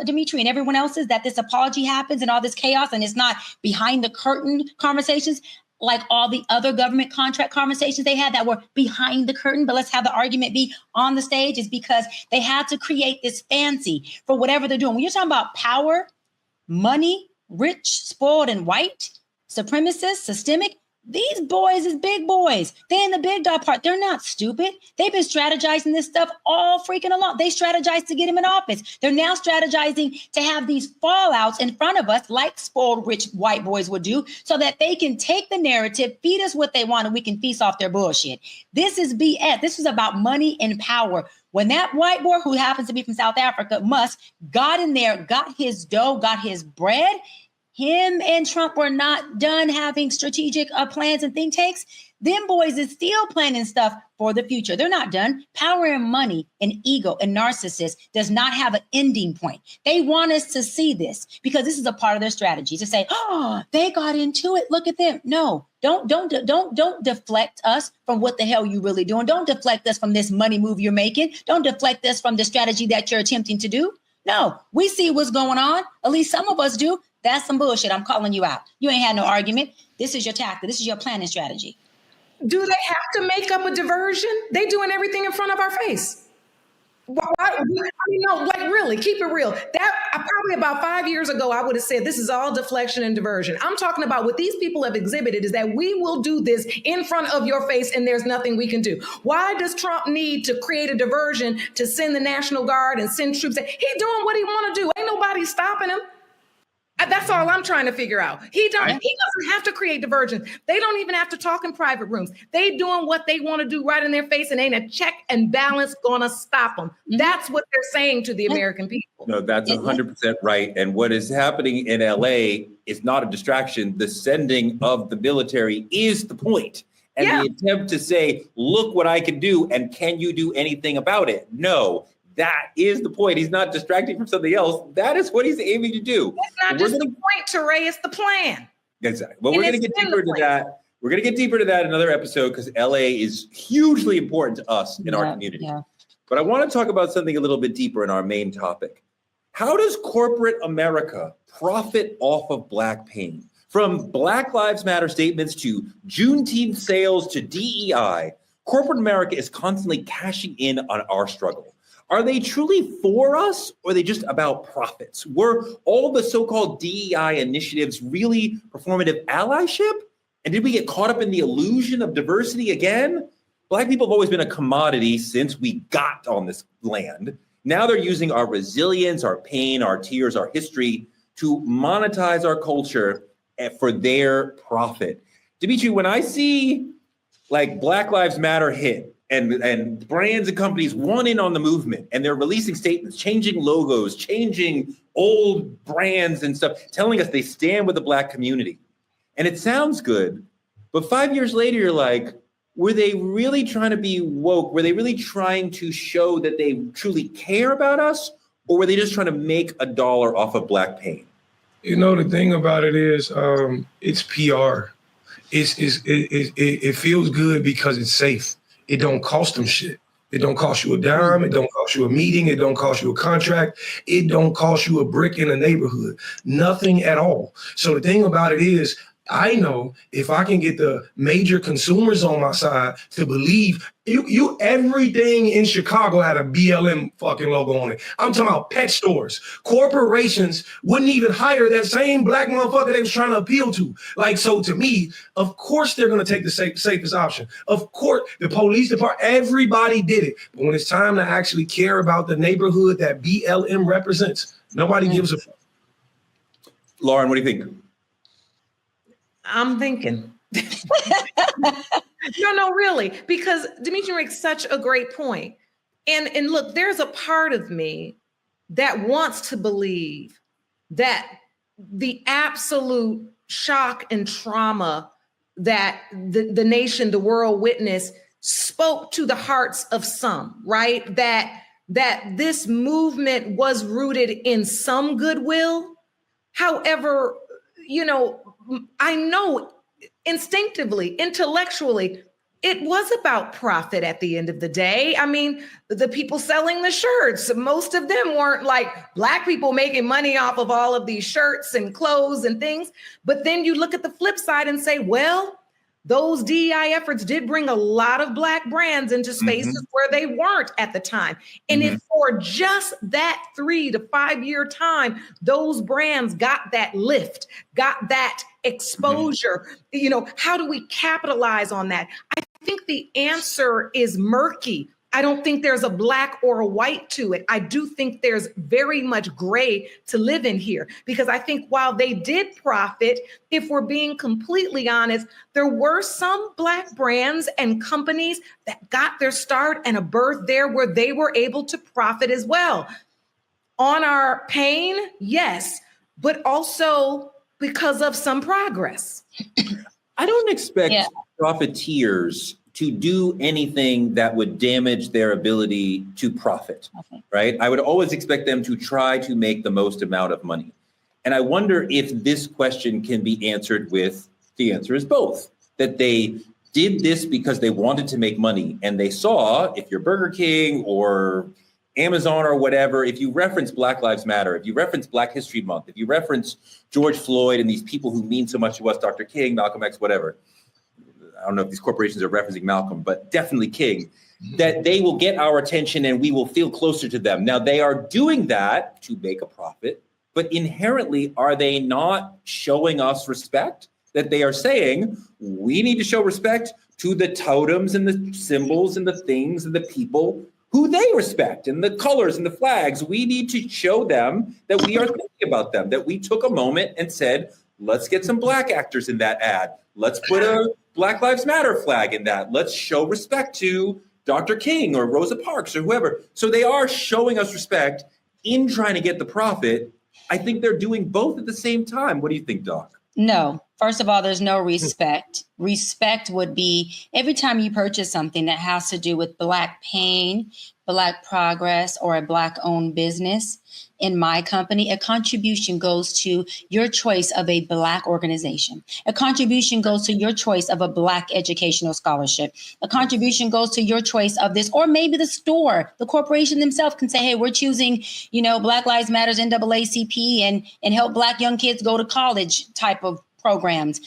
Dimitri, and everyone else's, that this apology happens and all this chaos, and it's not behind the curtain conversations like all the other government contract conversations they had that were behind the curtain, but let's have the argument be on the stage, is because they had to create this fancy for whatever they're doing. When you're talking about power, money, rich, spoiled, and white, supremacist, systemic, these boys is big boys. They in the big dog part. They're not stupid. They've been strategizing this stuff all freaking along. They strategized to get him in office. They're now strategizing to have these fallouts in front of us like spoiled rich white boys would do, so that they can take the narrative, feed us what they want, and we can feast off their bullshit. This is BS. This is about money and power. When that white boy, who happens to be from South Africa, Musk, got in there, got his dough, got his bread, him and Trump were not done having strategic plans and think tanks. Them boys is still planning stuff for the future. They're not done. Power and money and ego and narcissist does not have an ending point. They want us to see this because this is a part of their strategy to say, oh, they got into it. Look at them. No, don't deflect us from what the hell you really doing. Don't deflect us from this money move you're making. Don't deflect us from the strategy that you're attempting to do. No, we see what's going on. At least some of us do. That's some bullshit. I'm calling you out. You ain't had no argument. This is your tactic. This is your planning strategy. Do they have to make up a diversion? They doing everything in front of our face. Why, I mean, no, like really, keep it real. That probably about 5 years ago, I would have said this is all deflection and diversion. I'm talking about what these people have exhibited is that we will do this in front of your face and there's nothing we can do. Why does Trump need to create a diversion to send the National Guard and send troops? He's doing what he want to do. Ain't nobody stopping him. That's all I'm trying to figure out. He doesn't have to create diversions. They don't even have to talk in private rooms. They doing what they want to do right in their face, and ain't a check and balance gonna stop them. That's what they're saying to the American people. No, that's 100% right. And what is happening in LA is not a distraction. The sending of the military is the point. And the attempt to say, look what I can do, and can you do anything about it? No. That is the point. He's not distracting from something else. That is what he's aiming to do. It's not just the point, Teray, it's the plan. Exactly. But we're going to get deeper into that. We're going to get deeper into that in another episode because LA is hugely important to us in our community. Yeah. But I want to talk about something a little bit deeper in our main topic. How does corporate America profit off of Black pain? From Black Lives Matter statements to Juneteenth sales to DEI, corporate America is constantly cashing in on our struggle. Are they truly for us, or are they just about profits? Were all the so-called DEI initiatives really performative allyship? And did we get caught up in the illusion of diversity again? Black people have always been a commodity since we got on this land. Now they're using our resilience, our pain, our tears, our history to monetize our culture for their profit. Dimitri, when I see like Black Lives Matter hit, and brands and companies want in on the movement, and they're releasing statements, changing logos, changing old brands and stuff, telling us they stand with the Black community. And it sounds good, but 5 years later, you're like, were they really trying to be woke? Were they really trying to show that they truly care about us? Or were they just trying to make a dollar off of Black pain? You know, the thing about it is it's PR. It feels good because it's safe. It don't cost them shit. It don't cost you a dime. It don't cost you a meeting. It don't cost you a contract. It don't cost you a brick in a neighborhood. Nothing at all. So the thing about it is, I know if I can get the major consumers on my side to believe you everything in Chicago had a BLM fucking logo on it. I'm talking about pet stores. Corporations wouldn't even hire that same black motherfucker they was trying to appeal to. Like, so to me, of course they're going to take the safest option. Of course, the police department, everybody did it. But when it's time to actually care about the neighborhood that BLM represents, nobody gives a fuck. Lauren, what do you think? I'm thinking. No, really, because Dimitri makes such a great point. And look, there's a part of me that wants to believe that the absolute shock and trauma that the nation, the world witnessed spoke to the hearts of some, right? That this movement was rooted in some goodwill. However, I know instinctively, intellectually, it was about profit at the end of the day. I mean, the people selling the shirts, most of them weren't like Black people making money off of all of these shirts and clothes and things. But then you look at the flip side and say, well, those DEI efforts did bring a lot of Black brands into spaces where they weren't at the time. And if for just that 3 to 5 year time, those brands got that lift, got that exposure, how do we capitalize on that? I think the answer is murky. I don't think there's a black or a white to it. I do think there's very much gray to live in here, because I think while they did profit, if we're being completely honest, there were some Black brands and companies that got their start and a birth there where they were able to profit as well. On our pain, yes, but also because of some progress. I don't expect profiteers to do anything that would damage their ability to profit, right? I would always expect them to try to make the most amount of money. And I wonder if this question can be answered with, the answer is both, that they did this because they wanted to make money. And they saw, if you're Burger King or Amazon or whatever, if you reference Black Lives Matter, if you reference Black History Month, if you reference George Floyd and these people who mean so much to us, Dr. King, Malcolm X, whatever, I don't know if these corporations are referencing Malcolm, but definitely King, that they will get our attention and we will feel closer to them. Now, they are doing that to make a profit, but inherently, are they not showing us respect? That they are saying, we need to show respect to the totems and the symbols and the things and the people who they respect, and the colors and the flags. We need to show them that we are thinking about them, that we took a moment and said, let's get some Black actors in that ad. Let's put a Black Lives Matter flag in that. Let's show respect to Dr. King or Rosa Parks or whoever. So they are showing us respect in trying to get the profit. I think they're doing both at the same time. What do you think, Doc? No. First of all, there's no respect. Respect would be every time you purchase something that has to do with Black pain, Black progress, or a Black-owned business. In my company, a contribution goes to your choice of a Black organization. A contribution goes to your choice of a Black educational scholarship. A contribution goes to your choice of this, or maybe the store, the corporation themselves can say, hey, we're choosing, Black Lives Matters, NAACP, and help Black young kids go to college type of programs.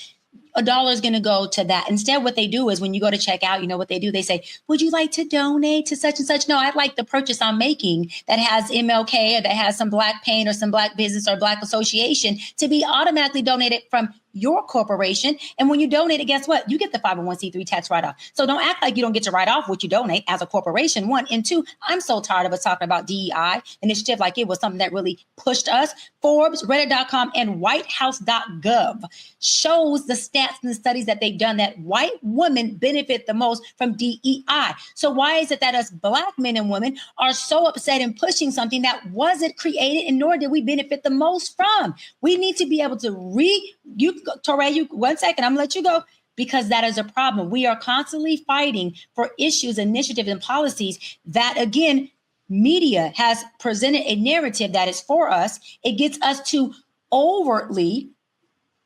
$1 is going to go to that. Instead, what they do is when you go to check out, you know what they do? They say, would you like to donate to such and such? No, I'd like the purchase I'm making that has MLK or that has some Black pain or some Black business or Black association to be automatically donated from your corporation. And when you donate it, guess what? You get the 501c3 tax write-off. So don't act like you don't get to write off what you donate as a corporation, one. And two, I'm so tired of us talking about DEI initiative like it was something that really pushed us. Forbes, Reddit.com, and whitehouse.gov shows the stats and the studies that they've done that white women benefit the most from DEI. So why is it that us Black men and women are so upset in pushing something that wasn't created and nor did we benefit the most from? We need to be able to Touré, one second, I'm gonna let you go, because that is a problem. We are constantly fighting for issues, initiatives, and policies that, again, media has presented a narrative that is for us. It gets us to overtly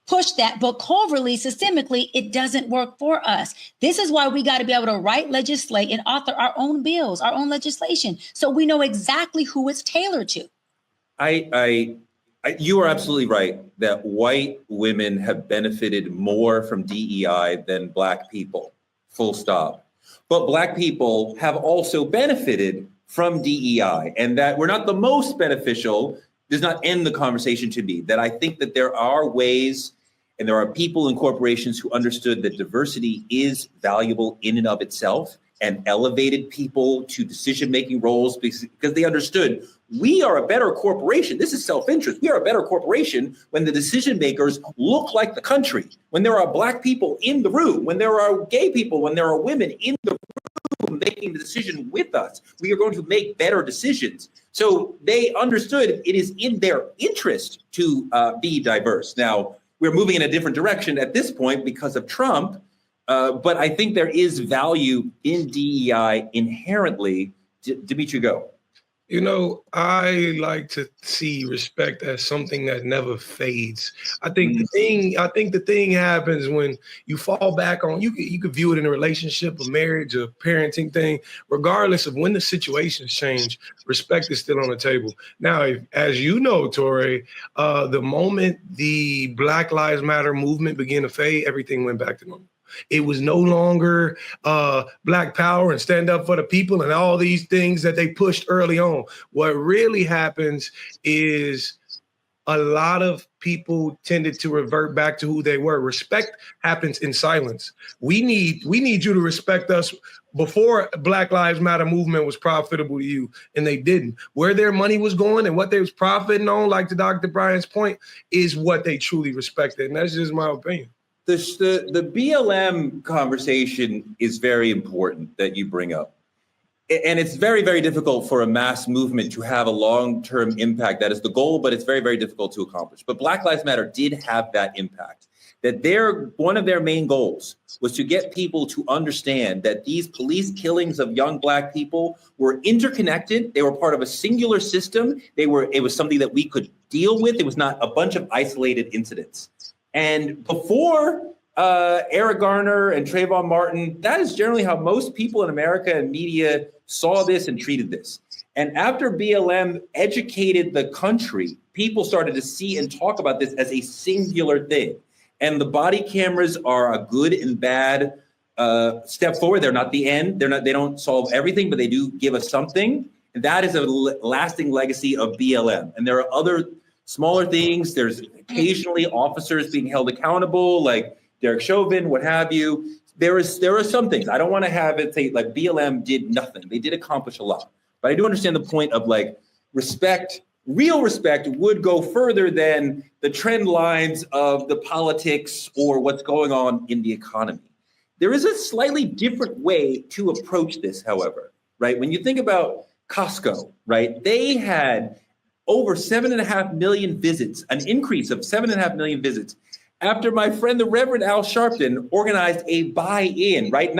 push that, but covertly, systemically, it doesn't work for us. This is why we got to be able to write, legislate, and author our own bills, our own legislation, so we know exactly who it's tailored to. You are absolutely right that white women have benefited more from DEI than Black people, full stop. But Black people have also benefited from DEI, and that we're not the most beneficial does not end the conversation to me. That I think that there are ways and there are people and corporations who understood that diversity is valuable in and of itself and elevated people to decision-making roles because they understood we are a better corporation. This is self-interest. We are a better corporation when the decision makers look like the country, when there are Black people in the room, when there are gay people, when there are women in the room making the decision with us. We are going to make better decisions. So they understood it is in their interest to be diverse. Now, we're moving in a different direction at this point because of Trump, but I think there is value in DEI inherently. Dimitri, go. You know, I like to see respect as something that never fades. I think the thing happens when you fall back on, you could view it in a relationship, a marriage, a parenting thing, regardless of when the situations change, respect is still on the table. Now, as you know, Torre, the moment the Black Lives Matter movement began to fade, everything went back to normal. It was no longer Black power and stand up for the people and all these things that they pushed early on. What really happens is a lot of people tended to revert back to who they were. Respect happens in silence. We need you to respect us before Black Lives Matter movement was profitable to you, and they didn't. Where their money was going and what they was profiting on, like to Dr. Bryant's point, is what they truly respected. And that's just my opinion. The BLM conversation is very important that you bring up. And it's very, very difficult for a mass movement to have a long-term impact. That is the goal, but it's very, very difficult to accomplish. But Black Lives Matter did have that impact. That one of their main goals was to get people to understand that these police killings of young Black people were interconnected. They were part of a singular system. It was something that we could deal with. It was not a bunch of isolated incidents. And before Eric Garner and Trayvon Martin, that is generally how most people in America and media saw this and treated this. And after BLM educated the country, people started to see and talk about this as a singular thing. And the body cameras are a good and bad step forward. They're not the end. They don't solve everything, but they do give us something. And that is a lasting legacy of BLM. And there are other smaller things. There's occasionally officers being held accountable, like Derek Chauvin, what have you. There are some things. I don't want to have it say like BLM did nothing. They did accomplish a lot. But I do understand the point of like respect. Real respect would go further than the trend lines of the politics or what's going on in the economy. There is a slightly different way to approach this, however, right? When you think about Costco, right? They had over 7.5 million visits, an increase of 7.5 million visits after my friend, the Reverend Al Sharpton, organized a buy-in, right?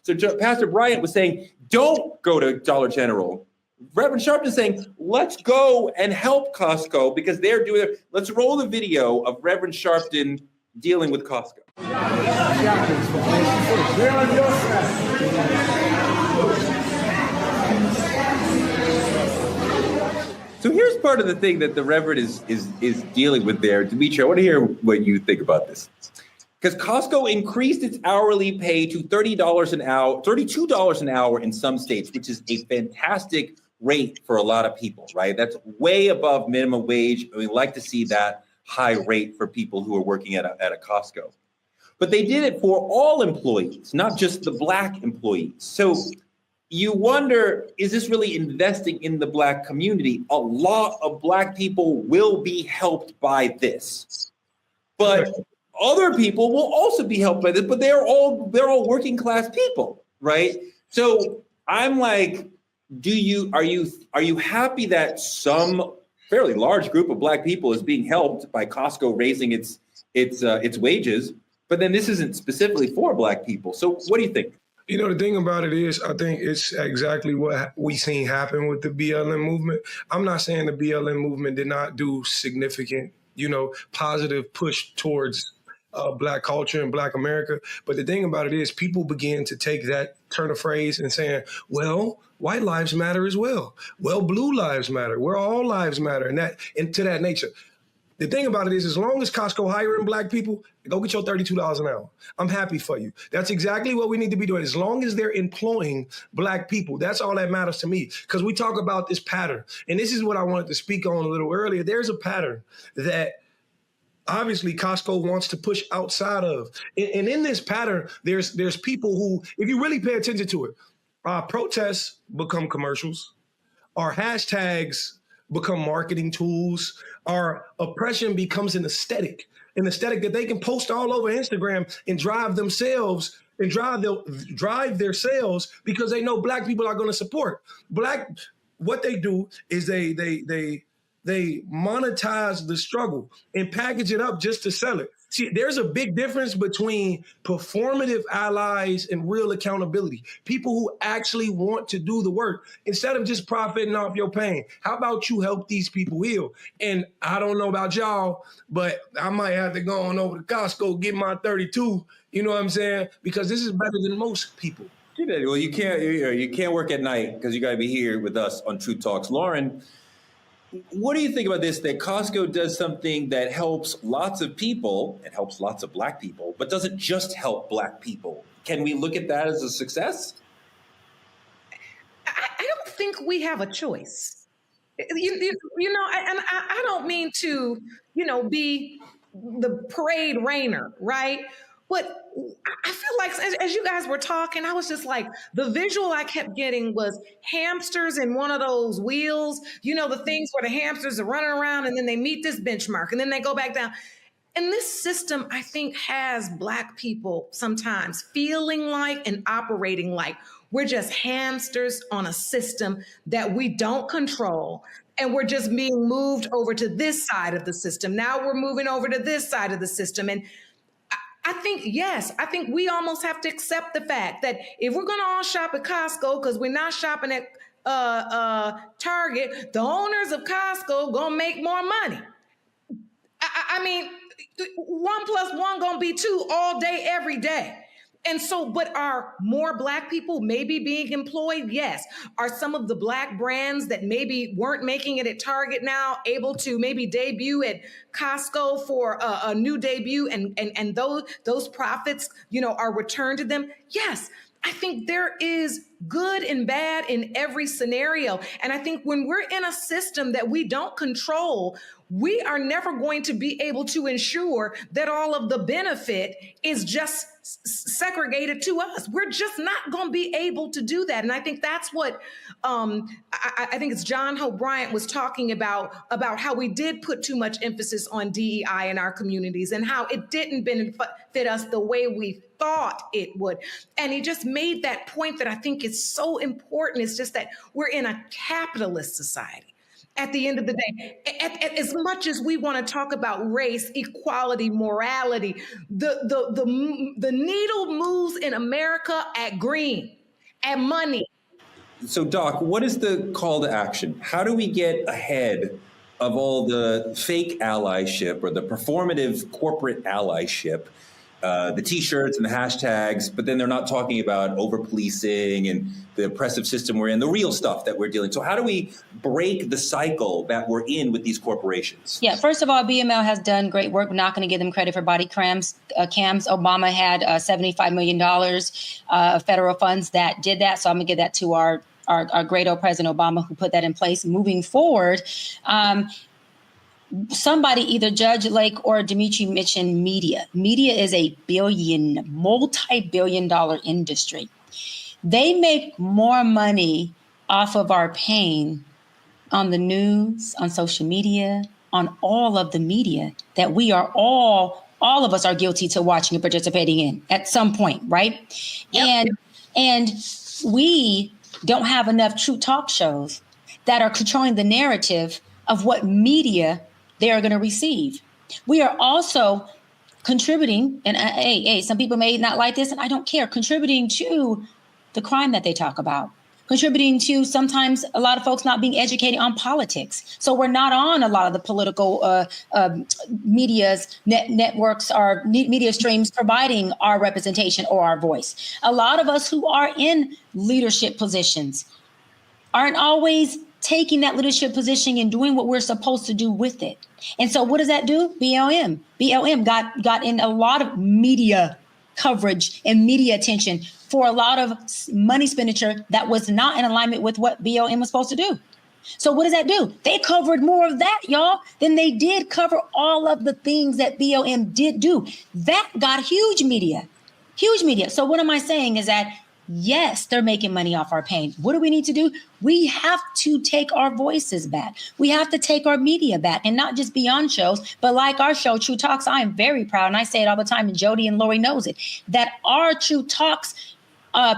So Pastor Bryant was saying, don't go to Dollar General. Reverend Sharpton is saying, let's go and help Costco because they're doing it. Let's roll the video of Reverend Sharpton dealing with Costco. So here's part of the thing that the Reverend is dealing with there. Dimitri, I want to hear what you think about this. Because Costco increased its hourly pay to $32 an hour in some states, which is a fantastic rate for a lot of people, right? That's way above minimum wage. We like to see that high rate for people who are working at a Costco. But they did it for all employees, not just the Black employees. So you wonder, is this really investing in the Black community? A lot of Black people will be helped by this, but other people will also be helped by this, but they're all working class people, right? So I'm like, are you happy that some fairly large group of Black people is being helped by Costco raising its wages, but then this isn't specifically for Black people? So what do you think? You know, the thing about it is, I think it's exactly what we seen happen with the BLM movement. I'm not saying the BLM movement did not do significant, positive push towards Black culture and Black America. But the thing about it is people begin to take that turn of phrase and saying, well, white lives matter as well. Well, blue lives matter. Well, all lives matter. And to that nature. The thing about it is, as long as Costco hiring Black people, go get your $32 an hour. I'm happy for you. That's exactly what we need to be doing. As long as they're employing Black people, that's all that matters to me. Because we talk about this pattern. And this is what I wanted to speak on a little earlier. There's a pattern that obviously Costco wants to push outside of. And in this pattern, there's people who, if you really pay attention to it, protests become commercials, our hashtags become marketing tools, our oppression becomes an aesthetic that they can post all over Instagram and drive themselves and drive their sales because they know Black people are going to support. What they do is they monetize the struggle and package it up just to sell it. See, there's a big difference between performative allies and real accountability. People who actually want to do the work instead of just profiting off your pain. How about you help these people heal? And I don't know about y'all, but I might have to go on over to Costco, get my 32, you know what I'm saying? Because this is better than most people. Well, you can't work at night because you got to be here with us on Truth Talks. Lauren, what do you think about this, that Costco does something that helps lots of people, it helps lots of Black people, but doesn't just help Black people? Can we look at that as a success? I don't think we have a choice. I don't mean to, be the parade rainer, right? But I feel like as you guys were talking, I was just like, the visual I kept getting was hamsters in one of those wheels, the things where the hamsters are running around and then they meet this benchmark and then they go back down. And this system, I think, has Black people sometimes feeling like and operating like we're just hamsters on a system that we don't control. And we're just being moved over to this side of the system. Now we're moving over to this side of the system. And I think we almost have to accept the fact that if we're going to all shop at Costco because we're not shopping at Target, the owners of Costco going to make more money. I mean, 1 + 1 going to be 2 all day, every day. And so, but are more Black people maybe being employed? Yes. Are some of the Black brands that maybe weren't making it at Target now able to maybe debut at Costco for a new debut and those profits, are returned to them? Yes. I think there is good and bad in every scenario. And I think when we're in a system that we don't control, we are never going to be able to ensure that all of the benefit is just segregated to us. We're just not going to be able to do that. And I think that's what I think it's Jamal Bryant was talking about how we did put too much emphasis on DEI in our communities and how it didn't benefit us the way we thought it would. And he just made that point that I think is so important. It's just that we're in a capitalist society. At the end of the day, as much as we want to talk about race, equality, morality, the needle moves in America at green, at money. So, Doc, what is the call to action? How do we get ahead of all the fake allyship or the performative corporate allyship, the T-shirts and the hashtags, but then they're not talking about over-policing and the oppressive system we're in, the real stuff that we're dealing. So how do we break the cycle that we're in with these corporations? Yeah, first of all, BML has done great work. We're not going to give them credit for body cams. Obama had $75 million of federal funds that did that. So I'm going to give that to our great old President Obama who put that in place. Moving forward, somebody, either Judge Lake or Dimitri mentioned media. Media is a multi-billion-dollar industry. They make more money off of our pain on the news, on social media, on all of the media that we are all of us are guilty to watching and participating in at some point, right? Yep. And we don't have enough true talk shows that are controlling the narrative of what media they are going to receive. We are also contributing, and hey, some people may not like this, and I don't care, contributing to the crime that they talk about, contributing to sometimes a lot of folks not being educated on politics. So we're not on a lot of the political networks or media streams providing our representation or our voice. A lot of us who are in leadership positions aren't always taking that leadership position and doing what we're supposed to do with it. And so what does that do? BLM got in a lot of media coverage and media attention for a lot of money expenditure that was not in alignment with what BLM was supposed to do. So what does that do? They covered more of that, y'all, than they did cover all of the things that BLM did do. That got huge media. So what am I saying is that, yes, they're making money off our pain. What do we need to do? We have to take our voices back. We have to take our media back, and not just be on shows, but like our show, True Talks. I am very proud, and I say it all the time, and Jody and Lori knows it, that our True Talks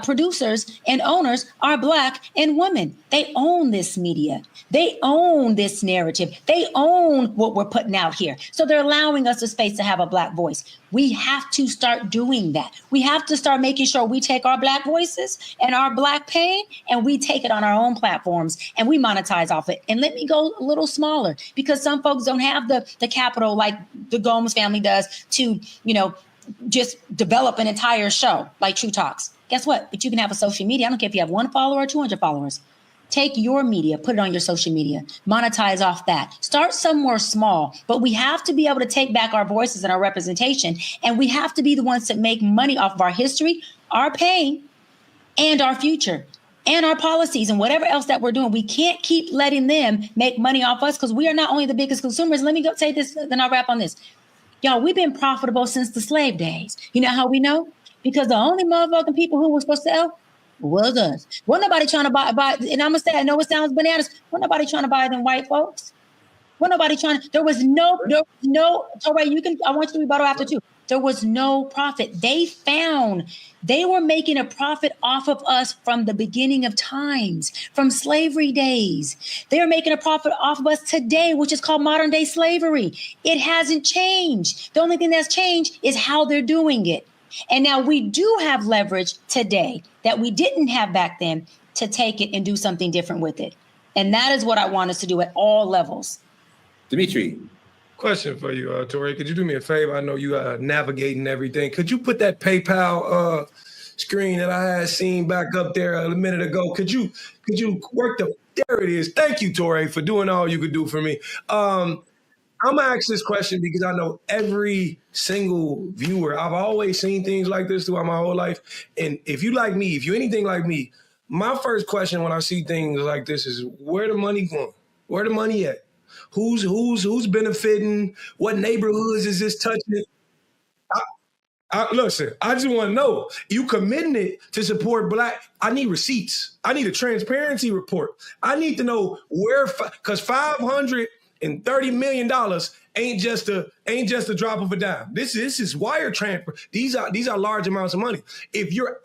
producers and owners are Black and women. They own this media. They own this narrative. They own what we're putting out here. So they're allowing us a space to have a Black voice. We have to start doing that. We have to start making sure we take our Black voices and our Black pain and we take it on our own platforms and we monetize off it. And let me go a little smaller, because some folks don't have the capital like the Gomes family does to, just develop an entire show like True Talks. Guess what? But you can have a social media. I don't care if you have 1 follower or 200 followers. Take your media, put it on your social media, monetize off that. Start somewhere small, but we have to be able to take back our voices and our representation. And we have to be the ones that make money off of our history, our pain, and our future, and our policies and whatever else that we're doing. We can't keep letting them make money off us, because we are not only the biggest consumers. Let me go say this, then I'll wrap on this. Y'all, we've been profitable since the slave days. You know how we know? Because the only motherfucking people who were supposed to sell was us. Wasn't nobody trying to buy, and I'm gonna say, I know it sounds bananas. Wasn't nobody trying to buy them white folks. Wasn't nobody trying to, there was no, Toray, I want you to rebuttal after too. There was no profit. They were making a profit off of us from the beginning of times, from slavery days. They're making a profit off of us today, which is called modern day slavery. It hasn't changed. The only thing that's changed is how they're doing it. And now we do have leverage today that we didn't have back then to take it and do something different with it. And that is what I want us to do at all levels. Dimitri. Question for you, Toray. Could you do me a favor? I know you navigating everything. Could you put that PayPal screen that I had seen back up there a minute ago? Could you work there it is. Thank you, Toray, for doing all you could do for me. I'm gonna ask this question because I know every single viewer, I've always seen things like this throughout my whole life. And if you're anything like me, my first question when I see things like this is, where the money going? Where the money at? Who's benefiting? What neighborhoods is this touching? Listen, I just want to know, you committing it to support Black. I need receipts. I need a transparency report. I need to know where, because $530 million ain't just a drop of a dime. This is wire transfer. These are large amounts of money.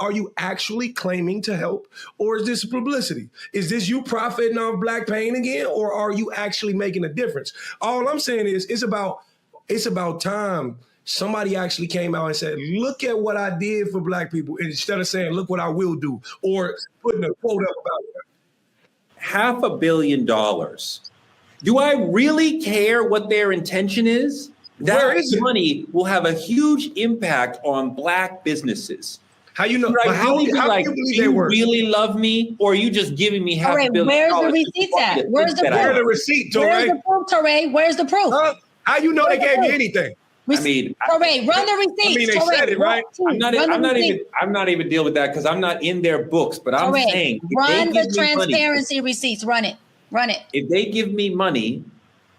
Are you actually claiming to help, or is this publicity? Is this you profiting off Black pain again, or are you actually making a difference? All I'm saying is it's about time somebody actually came out and said, look at what I did for Black people, instead of saying, look what I will do, or putting a quote up about it. $500 million. Do I really care what their intention is? That money will have a huge impact on Black businesses. How you know? How do you believe they work? You really love me, or are you just giving me $500 million? Where's the receipt at? Where's the proof? Where's the receipt, Toray? Where's the proof, Toray? Where's the proof? How you know they gave you anything? Toray, run the receipts. They said it, right? I'm not even dealing with that because I'm not in their books. But I'm saying, run the transparency receipts. Run it. If they give me money,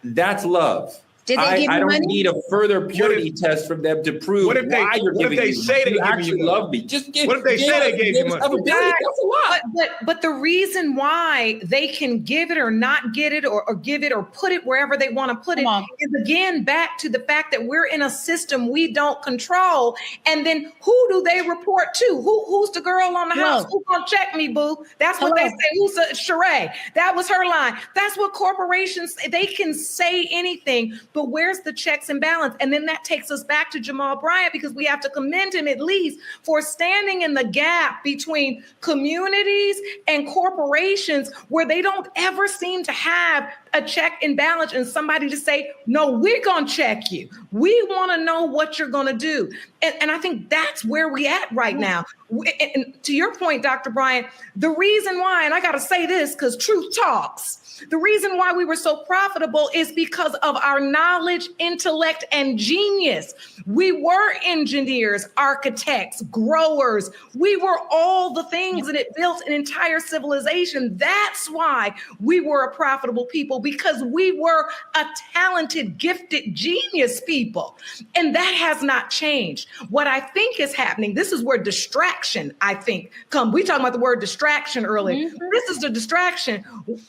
that's love. Did they give you money? I don't need a further purity test from them to prove why you're giving me money. You actually love me. What if they say they gave you money? That's a lot. But the reason why they can give it or not get it or give it or put it wherever they want to put it is again back to the fact that we're in a system we don't control. And then who do they report to? Who's the girl on the house? Who's gonna check me, boo? That's what they say. Who's Sheree? That was her line. That's what corporations, they can say anything. but where's the checks and balance? And then that takes us back to Jamal Bryant, because we have to commend him at least for standing in the gap between communities and corporations where they don't ever seem to have a check and balance and somebody to say, no, we're going to check you. We want to know what you're going to do. And I think that's where we at right now. And to your point, Dr. Bryant, the reason why, and I got to say this because truth talks, the reason why we were so profitable is because of our knowledge, intellect, and genius. We were engineers, architects, growers. We were all the things, and it built an entire civilization. That's why we were a profitable people, because we were a talented, gifted, genius people. And that has not changed. What I think is happening, this is where distraction, I think, come. We talked about the word distraction earlier. Mm-hmm. This is the distraction.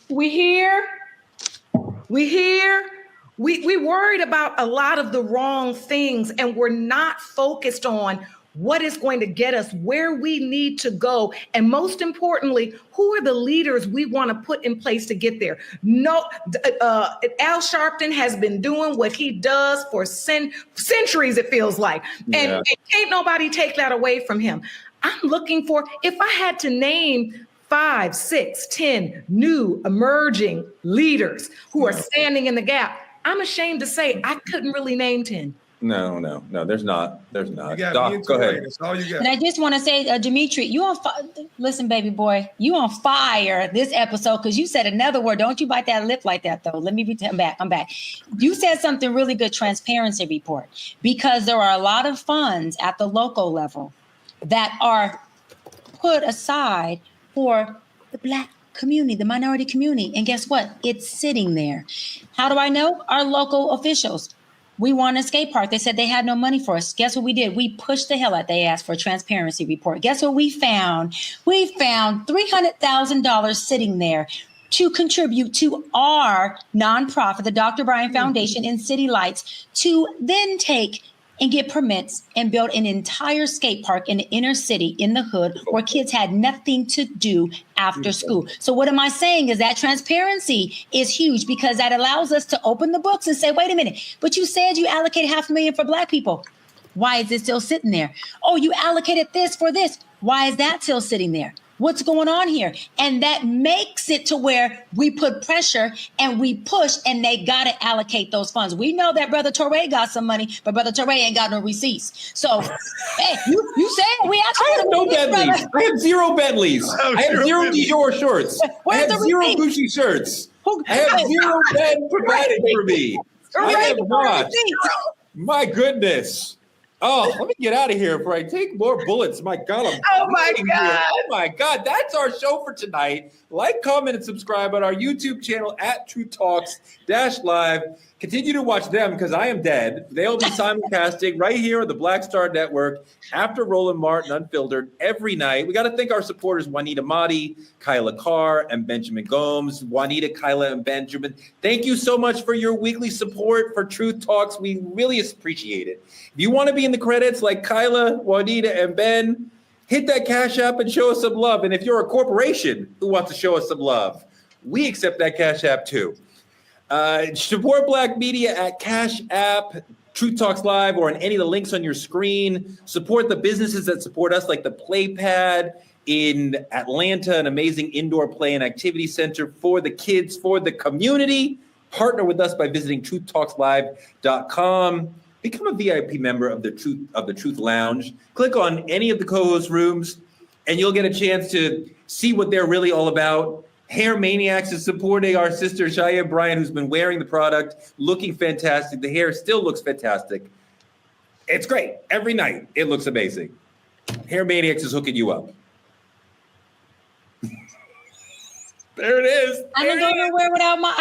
We worried about a lot of the wrong things, and we're not focused on what is going to get us where we need to go. And most importantly, who are the leaders we want to put in place to get there? No, Al Sharpton has been doing what he does for centuries, it feels like. And can't nobody take that away from him. I'm looking for, if I had to name 5, 6, 10 new emerging leaders who are standing in the gap, I'm ashamed to say I couldn't really name 10. No, there's not. There's not. Doc, go ahead. That's all you got. And I just want to say, Dimitri, you on listen, baby boy, you on fire this episode, because you said another word. Don't you bite that lip like that, though. Let me I'm back. You said something really good, transparency report, because there are a lot of funds at the local level that are put aside for the Black community, the minority community. And guess what? It's sitting there. How do I know? Our local officials. We want a skate park. They said they had no money for us. Guess what we did? We pushed the hell out. They asked for a transparency report. Guess what we found? We found $300,000 sitting there to contribute to our nonprofit, the Dr. Bryant Foundation in City Lights, to then take and get permits and build an entire skate park in the inner city, in the hood, where kids had nothing to do after school. So what am I saying is that transparency is huge, because that allows us to open the books and say, wait a minute, but you said you allocated $500,000 for Black people. Why is it still sitting there? Oh, you allocated this for this. Why is that still sitting there? What's going on here? And that makes it to where we put pressure and we push, and they got to allocate those funds. We know that Brother Torre got some money, but Brother Torre ain't got no receipts. So, hey, you said we actually. I have no Bentleys. I have 0 Bentleys. I have 0 Dior shorts. I have 0 Gucci shirts. I have 0 Ben provided for me. I have not. My goodness. Oh, let me get out of here before I take more bullets. My God. Oh my God. That's our show for tonight. Like, comment, and subscribe on our YouTube channel at True Talks _live. Continue to watch them, because I am dead. They'll be simulcasting right here on the Black Star Network after Roland Martin Unfiltered every night. We got to thank our supporters, Juanita Mahdi, Kyla Carr, and Benjamin Gomes. Juanita, Kyla, and Benjamin, thank you so much for your weekly support for Truth Talks. We really appreciate it. If you want to be in the credits like Kyla, Juanita, and Ben, hit that Cash App and show us some love. And if you're a corporation who wants to show us some love, we accept that Cash App too. Support Black media at Cash App, Truth Talks Live, or on any of the links on your screen. Support the businesses that support us, like the Playpad in Atlanta, an amazing indoor play and activity center for the kids, for the community. Partner with us by visiting truthtalkslive.com. Become a VIP member of the Truth Lounge. Click on any of the co-host rooms, and you'll get a chance to see what they're really all about. Hair Maniacs is supporting our sister Cheyenne Bryant, who's been wearing the product, looking fantastic. The hair still looks fantastic. It's great. Every night, it looks amazing. Hair Maniacs is hooking you up. There it is. I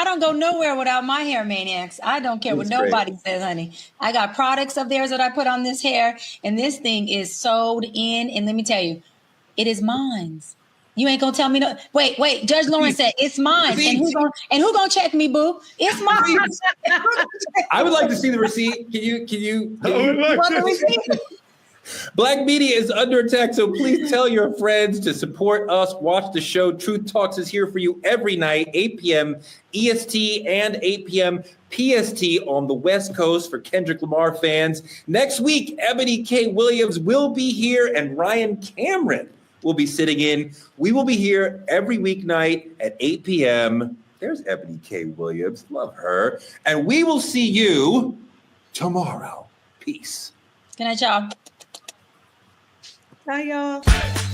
don't go nowhere without my Hair Maniacs. I don't care what nobody says, honey. I got products of theirs that I put on this hair, and this thing is sewed in. And let me tell you, it is mine. You ain't gonna tell me no. Wait. Judge Lawrence said it's mine, and who gonna check me, boo? It's mine. I would like to see the receipt. Can you? Want the receipt? Black media is under attack, so please tell your friends to support us. Watch the show. Truth Talks is here for you every night, 8 p.m. EST and 8 p.m. PST on the West Coast for Kendrick Lamar fans. Next week, Ebony K. Williams will be here and Ryan Cameron will be sitting in. We will be here every weeknight at 8 p.m. There's Ebony K. Williams. Love her. And we will see you tomorrow. Peace. Good night, y'all. Bye, y'all.